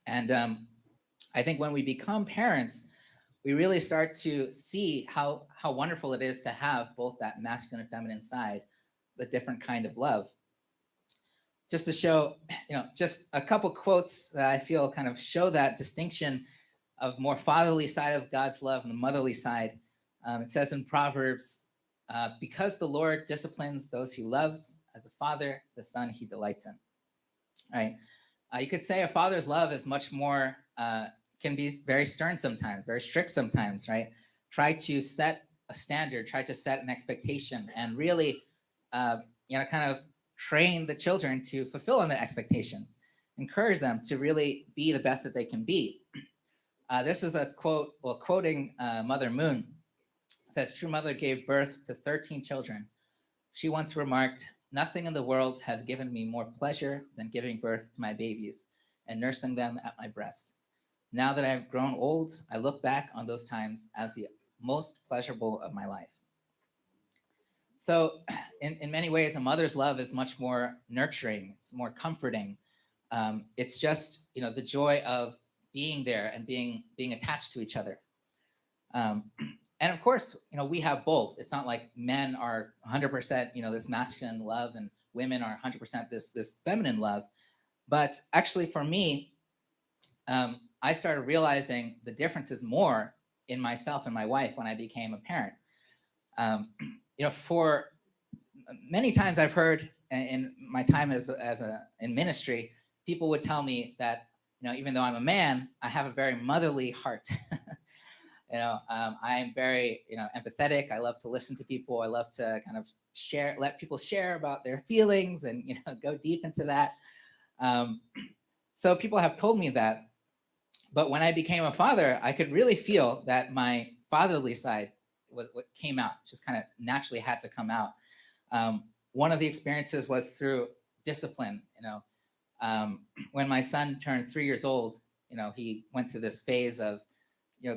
And I think when we become parents, we really start to see how wonderful it is to have both that masculine and feminine side, the different kind of love. Just to show, just a couple quotes that I feel kind of show that distinction of more fatherly side of God's love and the motherly side. It says in Proverbs, because the Lord disciplines those he loves, as a father, the son he delights in. Right? You could say a father's love is much more, can be very stern sometimes, very strict sometimes, right? Try to set a standard, try to set an expectation, and really, kind of train the children to fulfill on that expectation. Encourage them to really be the best that they can be. This is a quote, quoting Mother Moon. It says, "True mother gave birth to 13 children. She once remarked, 'Nothing in the world has given me more pleasure than giving birth to my babies and nursing them at my breast. Now that I have grown old, I look back on those times as the most pleasurable of my life.'" So in many ways, a mother's love is much more nurturing. It's more comforting. It's just, the joy of being there and being attached to each other. And of course, we have both. It's not like men are 100%, this masculine love, and women are 100% this feminine love. But actually, for me, I started realizing the differences more in myself and my wife when I became a parent. For many times I've heard in my time in ministry people would tell me that, even though I'm a man, I have a very motherly heart. I am very, empathetic. I love to listen to people. I love to kind of let people share about their feelings and, go deep into that. So people have told me that. But when I became a father, I could really feel that my fatherly side was what came out, just kind of naturally had to come out. One of the experiences was through discipline. When my son turned 3 years old, he went through this phase of,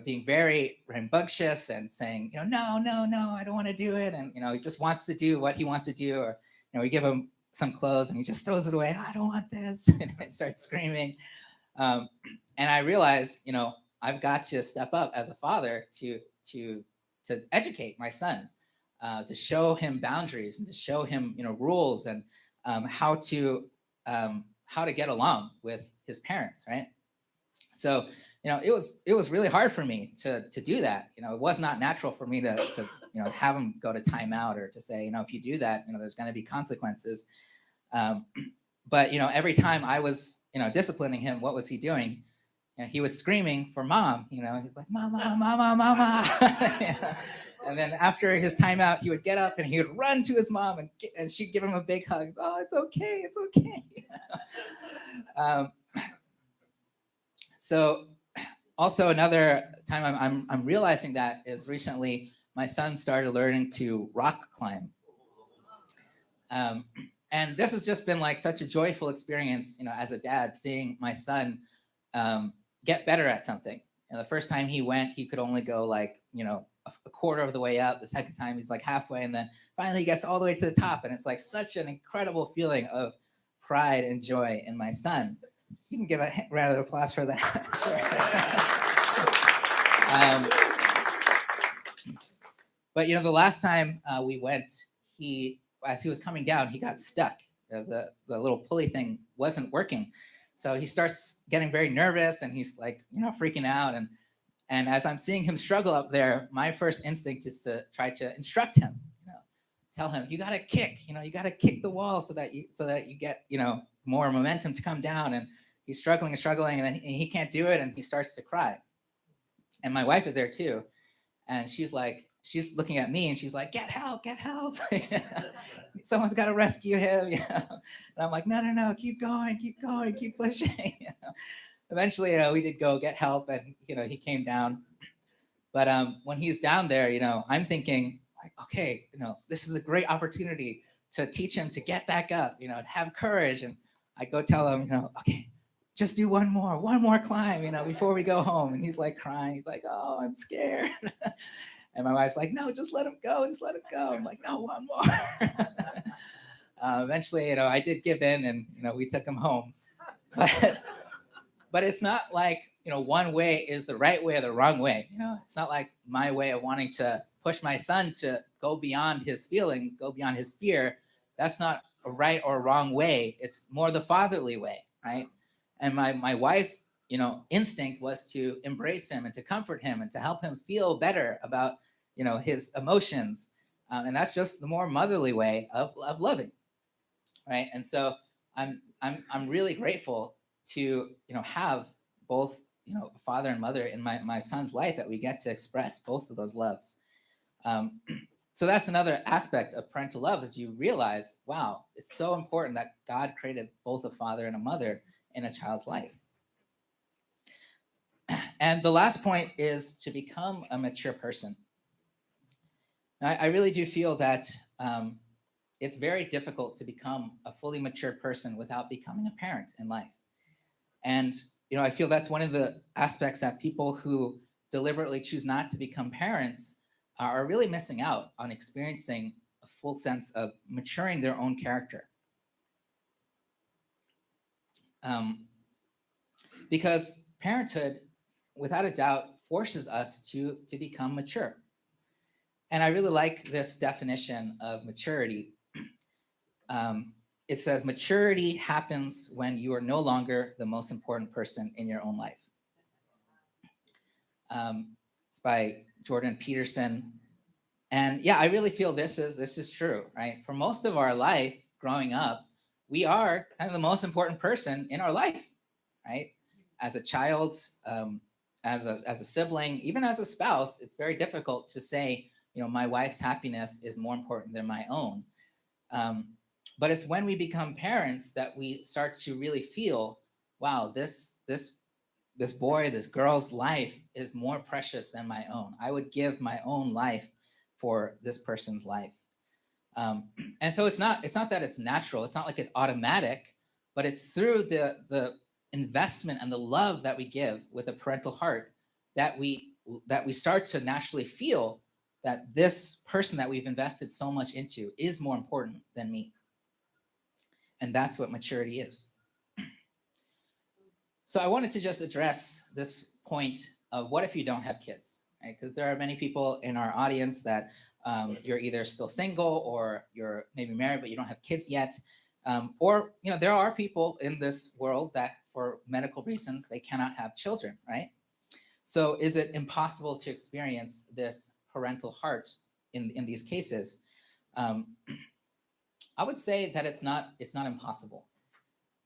being very rambunctious and saying, no, no, no, I don't want to do it. And, he just wants to do what he wants to do. Or, we give him some clothes and he just throws it away. I don't want this. And starts screaming. And I realized, I've got to step up as a father to educate my son, to show him boundaries and to show him, rules and how to get along with his parents, right? So, it was really hard for me to do that. It was not natural for me to have him go to timeout or to say, if you do that, there's going to be consequences. But every time I was disciplining him, what was he doing? He was screaming for mom. He's like, mama, mama, mama. And then after his timeout, he would get up and he would run to his mom and she'd give him a big hug. Oh, it's okay, it's okay. So also another time I'm realizing that is recently my son started learning to rock climb. And this has just been like such a joyful experience, as a dad, seeing my son get better at something. The first time he went, he could only go like, a quarter of the way up. The second time he's like halfway, and then finally he gets all the way to the top. And it's like such an incredible feeling of pride and joy in my son. You can give a round of applause for that. But the last time we went, as he was coming down, he got stuck. The little pulley thing wasn't working. So he starts getting very nervous and he's like, freaking out. And as I'm seeing him struggle up there, my first instinct is to try to instruct him, tell him, you got to kick, you got to kick the wall so that you get, more momentum to come down. And he's struggling and then he can't do it. And he starts to cry. And my wife is there too. And she's looking at me and she's like, get help. Someone's got to rescue him. And I'm like, no, keep going, keep pushing. Eventually, we did go get help and, he came down. But when he's down there, I'm thinking like, okay, this is a great opportunity to teach him to get back up, to have courage. And I go tell him, okay, just do one more climb, before we go home. And he's like crying. He's like, oh, I'm scared. And my wife's like, no, just let him go. I'm like, no, one more. Eventually, I did give in and, we took him home. But it's not like, one way is the right way or the wrong way. It's not like my way of wanting to push my son to go beyond his feelings, go beyond his fear. That's not a right or wrong way. It's more the fatherly way, right? And my wife's, instinct was to embrace him and to comfort him and to help him feel better about, his emotions. And that's just the more motherly way of loving, right? And so I'm really grateful to have both a father and mother in my son's life, that we get to express both of those loves. So that's another aspect of parental love, is you realize, wow, it's so important that God created both a father and a mother in a child's life. And the last point is to become a mature person. Now, I really do feel that it's very difficult to become a fully mature person without becoming a parent in life. And, I feel that's one of the aspects that people who deliberately choose not to become parents are really missing out on experiencing a full sense of maturing their own character. Because parenthood, without a doubt, forces us to become mature. And I really like this definition of maturity. It says, maturity happens when you are no longer the most important person in your own life. It's by Jordan Peterson. And yeah, I really feel this is true, right? For most of our life growing up, we are kind of the most important person in our life, right? As a child, as a sibling, even as a spouse, it's very difficult to say, my wife's happiness is more important than my own. But it's when we become parents that we start to really feel, wow, this boy, this girl's life is more precious than my own. I would give my own life for this person's life. And so it's not that it's natural. It's not like it's automatic, but it's through the investment and the love that we give with a parental heart that we start to naturally feel that this person that we've invested so much into is more important than me. And that's what maturity is. So I wanted to just address this point of what if you don't have kids, right? Because there are many people in our audience that you're either still single or you're maybe married, but you don't have kids yet. Or, there are people in this world that for medical reasons, they cannot have children, right? So is it impossible to experience this parental heart in these cases? I would say that it's not impossible.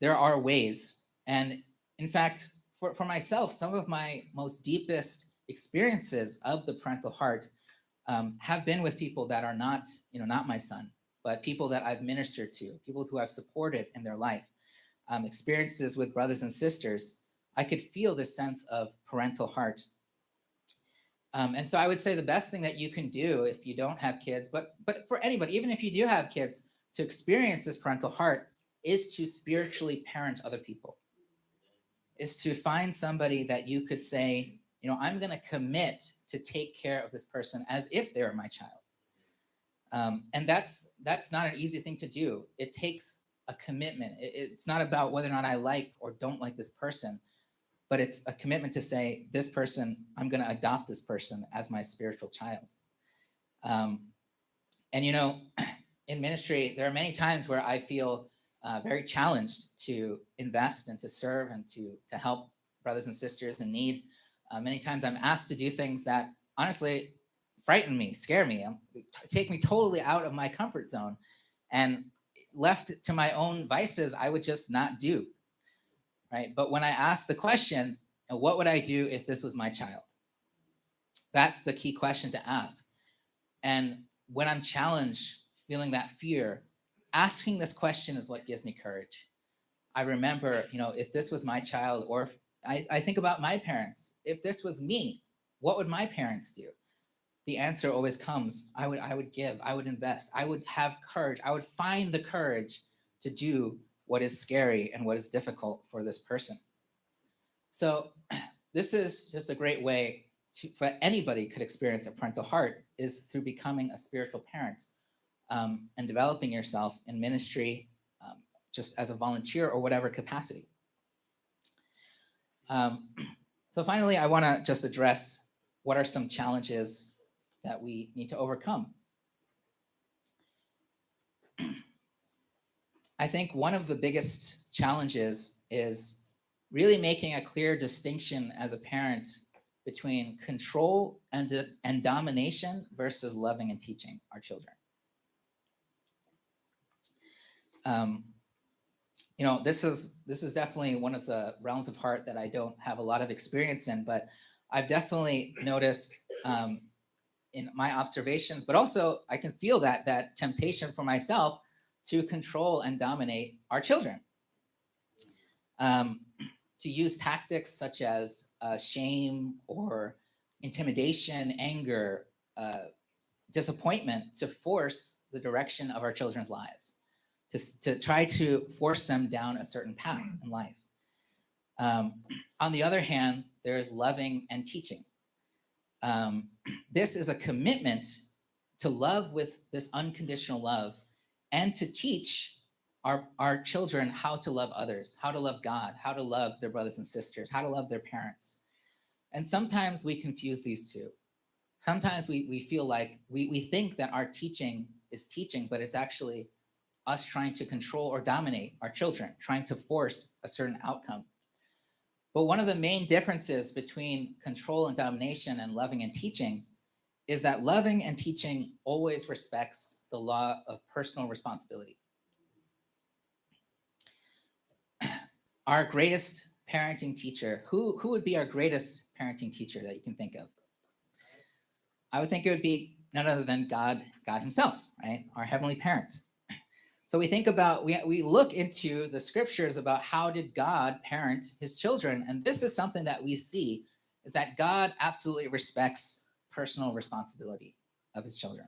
There are ways. And in fact, for myself, some of my most deepest experiences of the parental heart have been with people that are not my son, but people that I've ministered to, people who I've supported in their life, experiences with brothers and sisters. I could feel this sense of parental heart. And so I would say the best thing that you can do if you don't have kids, but for anybody, even if you do have kids, to experience this parental heart is to spiritually parent other people, is to find somebody that you could say, I'm going to commit to take care of this person as if they're my child. And that's not an easy thing to do. It takes a commitment. It's not about whether or not I like or don't like this person, but it's a commitment to say, this person, I'm going to adopt this person as my spiritual child. And in ministry, there are many times where I feel very challenged to invest and to serve and to help brothers and sisters in need. Many times I'm asked to do things that honestly frighten me, scare me, take me totally out of my comfort zone. And left to my own vices, I would just not do. Right? But when I ask the question, what would I do if this was my child? That's the key question to ask. And when I'm challenged, feeling that fear, asking this question is what gives me courage. I remember, if this was my child, or if I think about my parents, if this was me, what would my parents do? The answer always comes, I would give, I would invest, I would have courage, I would find the courage to do what is scary and what is difficult for this person. So this is just a great way for anybody could experience a parental heart is through becoming a spiritual parent and developing yourself in ministry, just as a volunteer or whatever capacity. So finally, I want to just address what are some challenges that we need to overcome. I think one of the biggest challenges is really making a clear distinction as a parent between control and domination versus loving and teaching our children. This is definitely one of the realms of heart that I don't have a lot of experience in, but I've definitely noticed in my observations, but also I can feel that temptation for myself to control and dominate our children. To use tactics such as shame or intimidation, anger, disappointment to force the direction of our children's lives, to try to force them down a certain path in life. On the other hand, there's loving and teaching. This is a commitment to love with this unconditional love and to teach our children how to love others, how to love God, how to love their brothers and sisters, how to love their parents. And sometimes we confuse these two. Sometimes we feel like we think that our teaching is teaching, but it's actually us trying to control or dominate our children, trying to force a certain outcome. But one of the main differences between control and domination and loving and teaching is that loving and teaching always respects the law of personal responsibility. Our greatest parenting teacher, who would be our greatest parenting teacher that you can think of? I would think it would be none other than God himself, right? Our heavenly parent. So we think about, we look into the scriptures about how did God parent his children. And this is something that we see is that God absolutely respects personal responsibility of his children.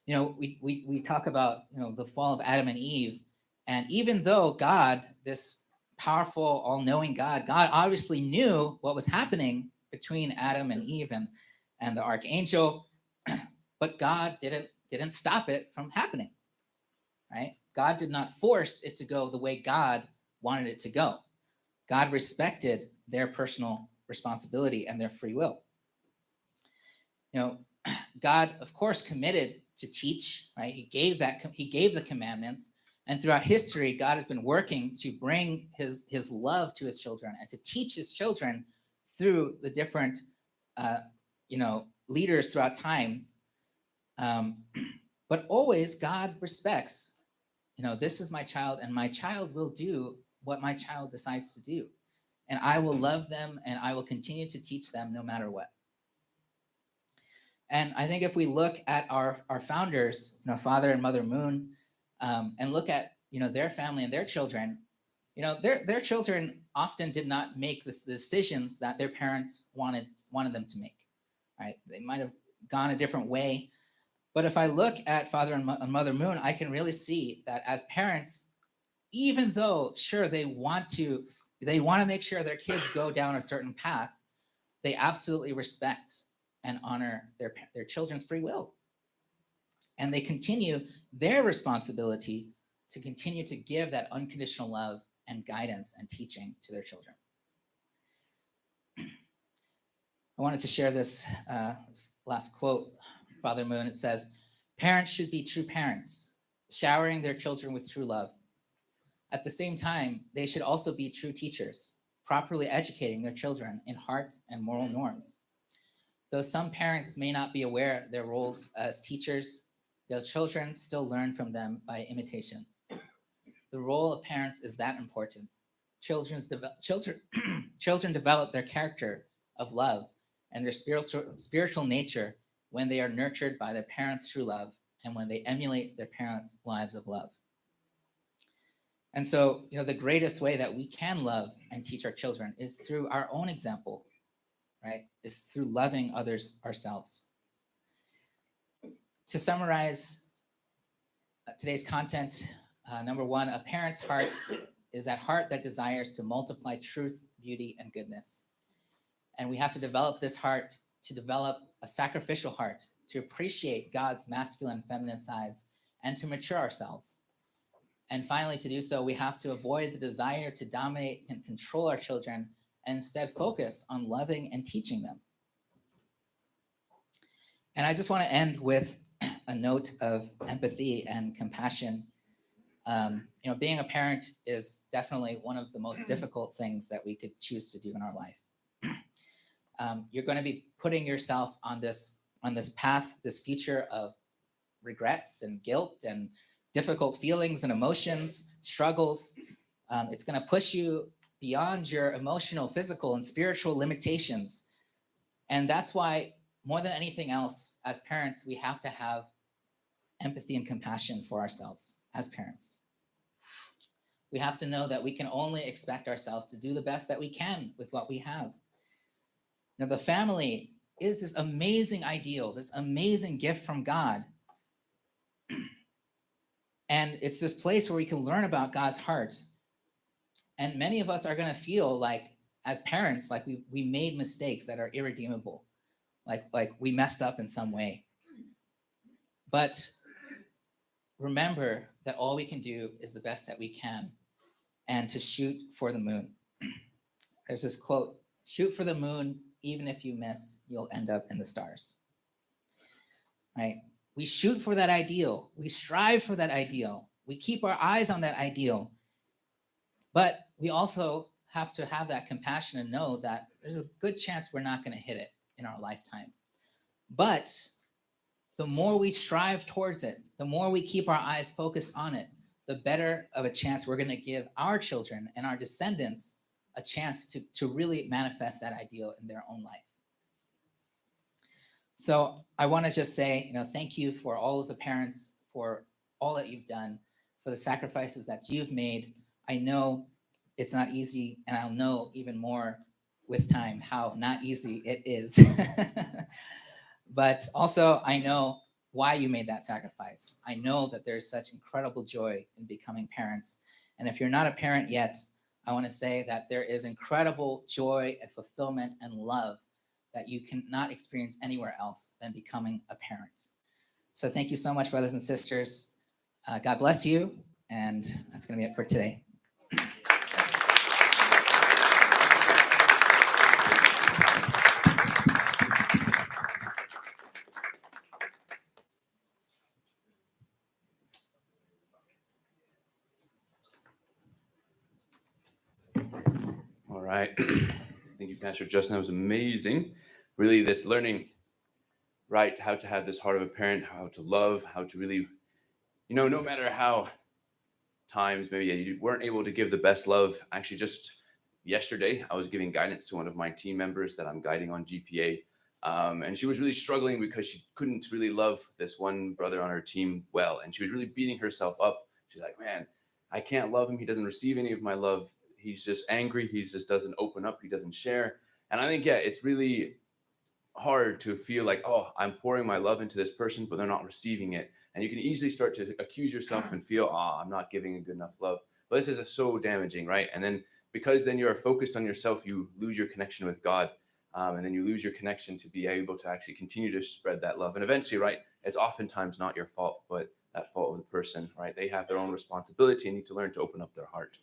You know, we talk about, you know, the fall of Adam and Eve. And even though God, this powerful, all-knowing God obviously knew what was happening between Adam and Eve and the archangel, but God didn't stop it from happening. Right? God did not force it to go the way God wanted it to go. God respected their personal responsibility and their free will. You know, God, of course, committed to teach, right? He gave the commandments, and throughout history, God has been working to bring his love to his children and to teach his children through the different, leaders throughout time. But always, God respects. You know, this is my child, and my child will do what my child decides to do. And I will love them, and I will continue to teach them no matter what. And I think if we look at our founders, you know, Father and Mother Moon, and look at, you know, their family and their children, you know, their children often did not make the decisions that their parents wanted them to make, right? They might have gone a different way. But if I look at Father and Mother Moon, I can really see that as parents, even though, sure, they want to make sure their kids go down a certain path, they absolutely respect and honor their children's free will. And they continue their responsibility to continue to give that unconditional love and guidance and teaching to their children. I wanted to share this last quote, Father Moon. It says, "Parents should be true parents, showering their children with true love. At the same time, they should also be true teachers, properly educating their children in heart and moral norms. Though some parents may not be aware of their roles as teachers, their children still learn from them by imitation. The role of parents is that important. Children develop their character of love and their spiritual nature when they are nurtured by their parents' true love and when they emulate their parents' lives of love." And so, you know, the greatest way that we can love and teach our children is through our own example, right? Is through loving others ourselves. To summarize today's content, number one, a parent's heart is that heart that desires to multiply truth, beauty, and goodness. And we have to develop this heart to develop a sacrificial heart, to appreciate God's masculine and feminine sides, and to mature ourselves. And finally, to do so, we have to avoid the desire to dominate and control our children and instead focus on loving and teaching them. And I just want to end with a note of empathy and compassion. You know, being a parent is definitely one of the most difficult things that we could choose to do in our life. You're going to be putting yourself on this path, this future of regrets and guilt and difficult feelings and emotions, struggles. It's going to push you beyond your emotional, physical, and spiritual limitations. And that's why, more than anything else, as parents, we have to have empathy and compassion for ourselves as parents. We have to know that we can only expect ourselves to do the best that we can with what we have. Now, the family is this amazing ideal, this amazing gift from God. And it's this place where we can learn about God's heart. And many of us are going to feel like, as parents, like we made mistakes that are irredeemable, like we messed up in some way. But remember that all we can do is the best that we can, and to shoot for the moon. There's this quote, "Shoot for the moon, even if you miss, you'll end up in the stars." Right? We shoot for that ideal. We strive for that ideal. We keep our eyes on that ideal. But we also have to have that compassion and know that there's a good chance we're not going to hit it in our lifetime. But the more we strive towards it, the more we keep our eyes focused on it, the better of a chance we're going to give our children and our descendants a chance to really manifest that ideal in their own life. So I want to just say, thank you for all of the parents, for all that you've done, for the sacrifices that you've made. I know it's not easy, and I'll know even more with time how not easy it is. But also, I know why you made that sacrifice. I know that there's such incredible joy in becoming parents. And if you're not a parent yet, I want to say that there is incredible joy and fulfillment and love that you cannot experience anywhere else than becoming a parent. So thank you so much, brothers and sisters. God bless you. And that's going to be it for today. All right. Thank you, Pastor Justin. That was amazing. Really, this learning, right, how to have this heart of a parent, how to love, how to really, no matter how times maybe you weren't able to give the best love. Actually, just yesterday, I was giving guidance to one of my team members that I'm guiding on GPA. And she was really struggling because she couldn't really love this one brother on her team well. And she was really beating herself up. She's like, man, I can't love him. He doesn't receive any of my love. He's just angry. He just doesn't open up. He doesn't share. And I think, it's really hard to feel like, oh, I'm pouring my love into this person, but they're not receiving it. And you can easily start to accuse yourself and feel, oh, I'm not giving a good enough love. But this is so damaging, right? And then because then you're focused on yourself, you lose your connection with God. And then you lose your connection to be able to actually continue to spread that love. And eventually, right, it's oftentimes not your fault, but that fault of the person, right? They have their own responsibility and need to learn to open up their heart.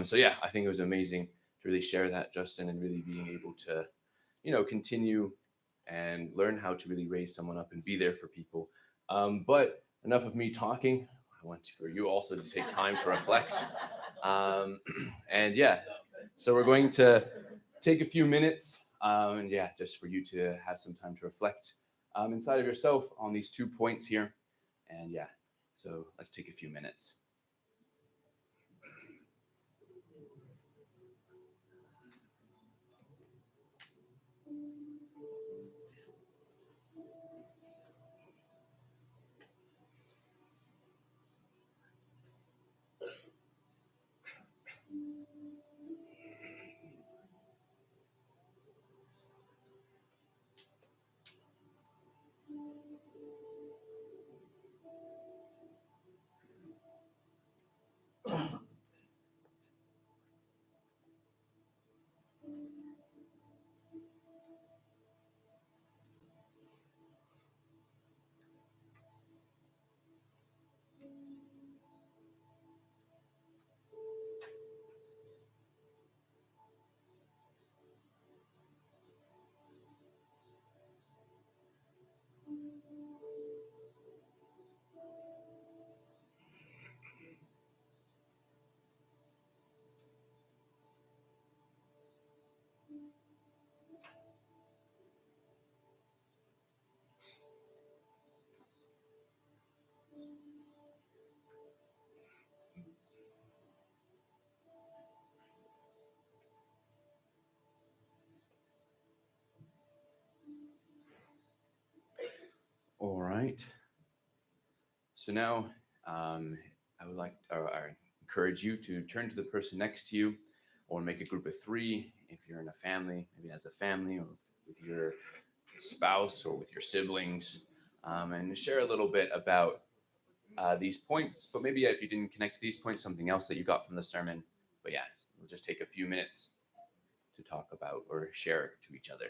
So yeah, I think it was amazing to really share that, Justin, and really being able to, continue and learn how to really raise someone up and be there for people. But enough of me talking. I want for you also to take time to reflect. And yeah, so we're going to take a few minutes, and yeah, just for you to have some time to reflect inside of yourself on these 2 points here. And yeah, so let's take a few minutes. All right. So now I would like or encourage you to turn to the person next to you, or make a group of 3 if you're in a family, maybe as a family, or with your spouse or with your siblings, and share a little bit about these points. But maybe if you didn't connect to these points, something else that you got from the sermon. But yeah, we'll just take a few minutes to talk about or share to each other.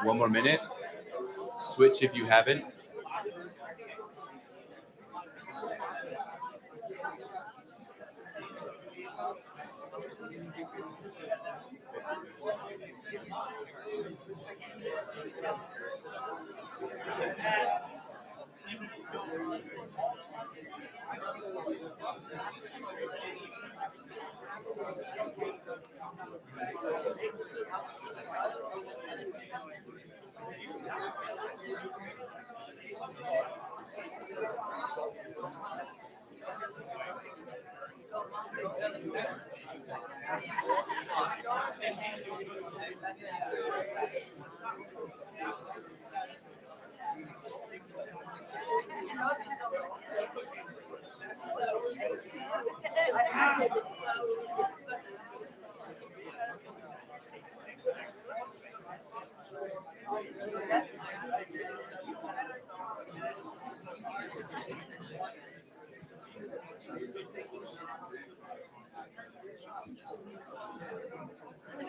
One more minute. Switch if you haven't.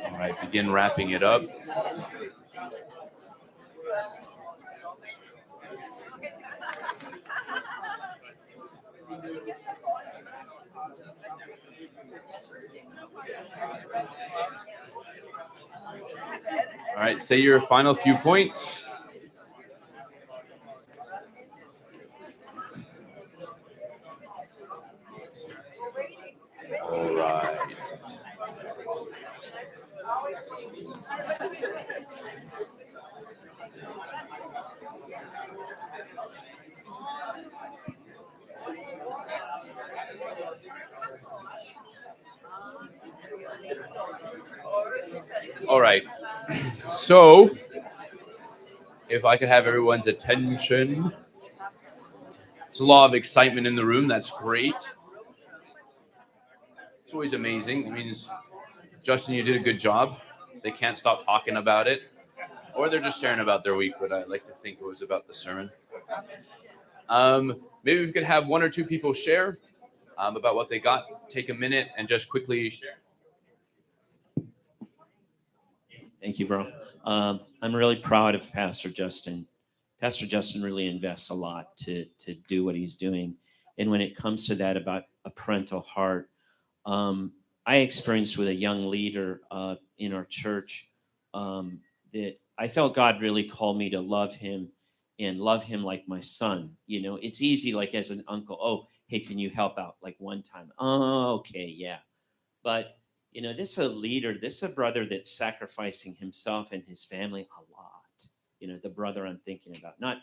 All right, begin wrapping it up. All right, say your final few points. All right. All right. So, if I could have everyone's attention, it's a lot of excitement in the room. That's great. It's always amazing. It means, Justin, you did a good job. They can't stop talking about it, or they're just sharing about their week, but I like to think it was about the sermon. Maybe we could have one or two people share about what they got. Take a minute and just quickly share. Thank you, bro. I'm really proud of Pastor Justin. Pastor Justin really invests a lot to do what he's doing. And when it comes to that about a parental heart, I experienced with a young leader in our church that I felt God really called me to love him and love him like my son. You know, it's easy, like as an uncle, oh, hey, can you help out? Like one time, oh, okay, yeah. But you know, this is a leader, this is a brother that's sacrificing himself and his family a lot. You know, the brother I'm thinking about. Not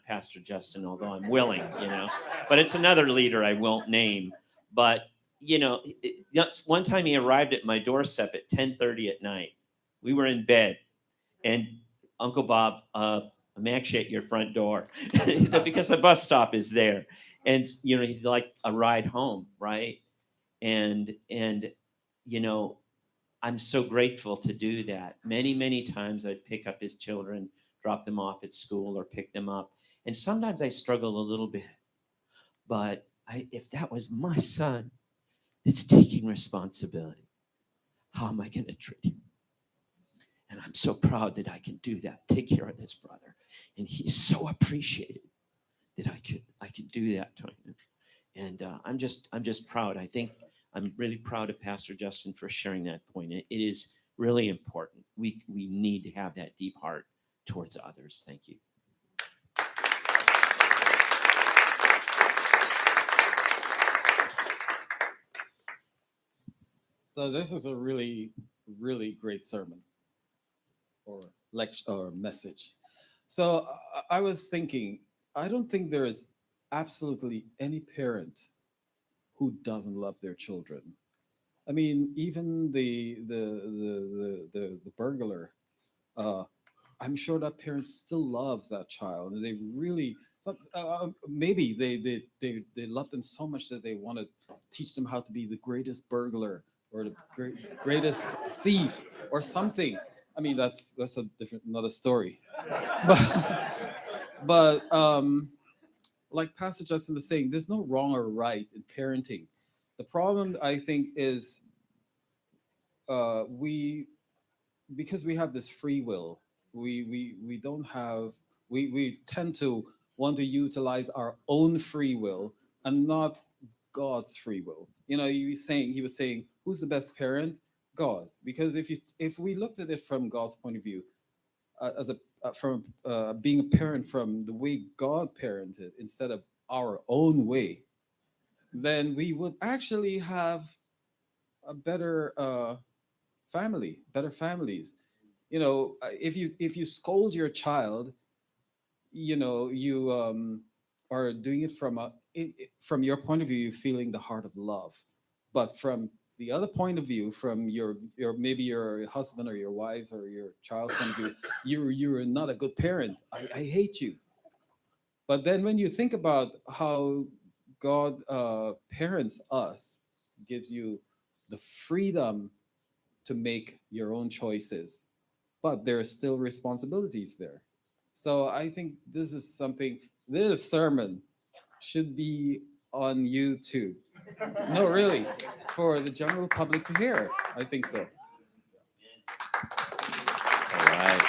Pastor Justin, although I'm willing, you know. But it's another leader I won't name. But, you know, one time he arrived at my doorstep at 10:30 at night. We were in bed. And Uncle Bob, I'm actually at your front door because the bus stop is there. And, you know, he'd like a ride home, right? And you know, I'm so grateful to do that. Many, many times I'd pick up his children, drop them off at school or pick them up. And sometimes I struggle a little bit. But if that was my son, it's taking responsibility. How am I going to treat him? And I'm so proud that I can do that, take care of this brother. And he's so appreciated that I could do that to him. And I'm just proud. I think I'm really proud of Pastor Justin for sharing that point. It is really important. We need to have that deep heart towards others. Thank you. So this is a really, really great sermon or lecture or message. So I was thinking, I don't think there is absolutely any parent who doesn't love their children. I mean, even the burglar, uh, I'm sure that parents still loves that child, and they really maybe they love them so much that they want to teach them how to be the greatest burglar or the greatest thief or something. I mean, that's a different another story, but like Pastor Justin was saying, there's no wrong or right in parenting. The problem, I think, is we because we have this free will, we don't have we tend to want to utilize our own free will and not God's free will. You know, he was saying, who's the best parent? God. Because if we looked at it from God's point of view, as a from being a parent from the way God parented instead of our own way, then we would actually have a better better families. You know, if you scold your child, you know, you are doing it from from your point of view, you're feeling the heart of love. But from the other point of view, from your maybe your husband or your wives or your child's point of view, you're not a good parent. I hate you. But then when you think about how God parents us, gives you the freedom to make your own choices, but there are still responsibilities there. So I think this is something, this sermon should be on YouTube. No, really, for the general public to hear. I think so. All right.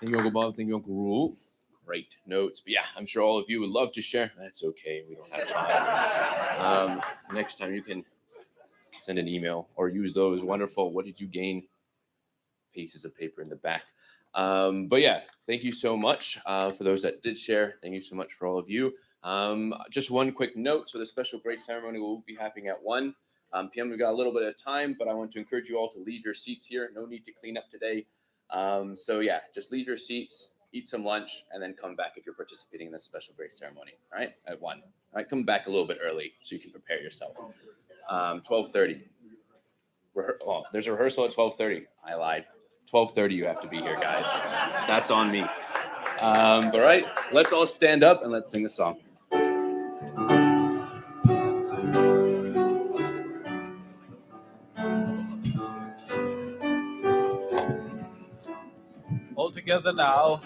Thank you, Uncle Bob. Thank you, Uncle Rule. Great notes. But yeah, I'm sure all of you would love to share. That's okay. We don't have time. Next time you can send an email or use those wonderful "What did you gain?" pieces of paper in the back. But yeah, thank you so much for those that did share. Thank you so much for all of you. Just one quick note. So the special grace ceremony will be happening at 1 p.m. We've got a little bit of time, but I want to encourage you all to leave your seats here. No need to clean up today. So yeah, just leave your seats, eat some lunch, and then come back if you're participating in the special grace ceremony, all right, at 1. All right, come back a little bit early so you can prepare yourself. 12:30. There's a rehearsal at 12:30. I lied. 12:30 you have to be here, guys. That's on me. But right, let's all stand up and let's sing a song. All together now.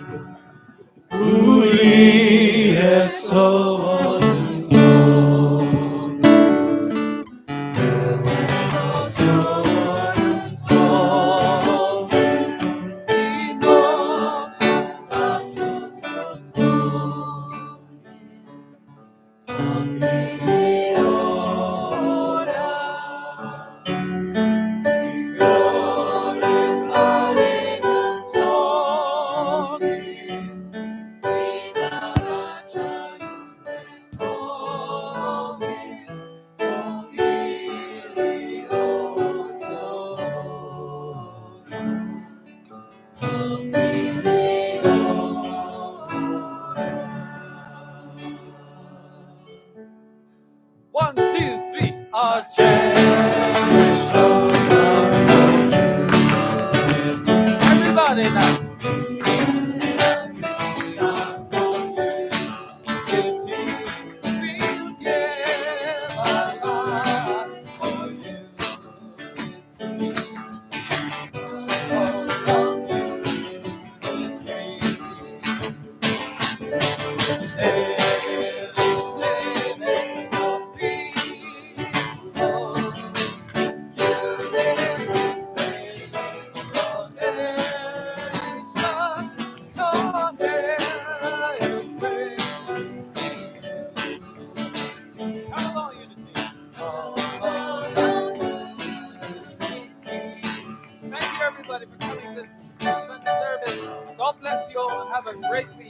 Uli eso One, two, three. Our everybody now. Thank you, everybody, for coming to this Sunday service. God bless you all and have a great week.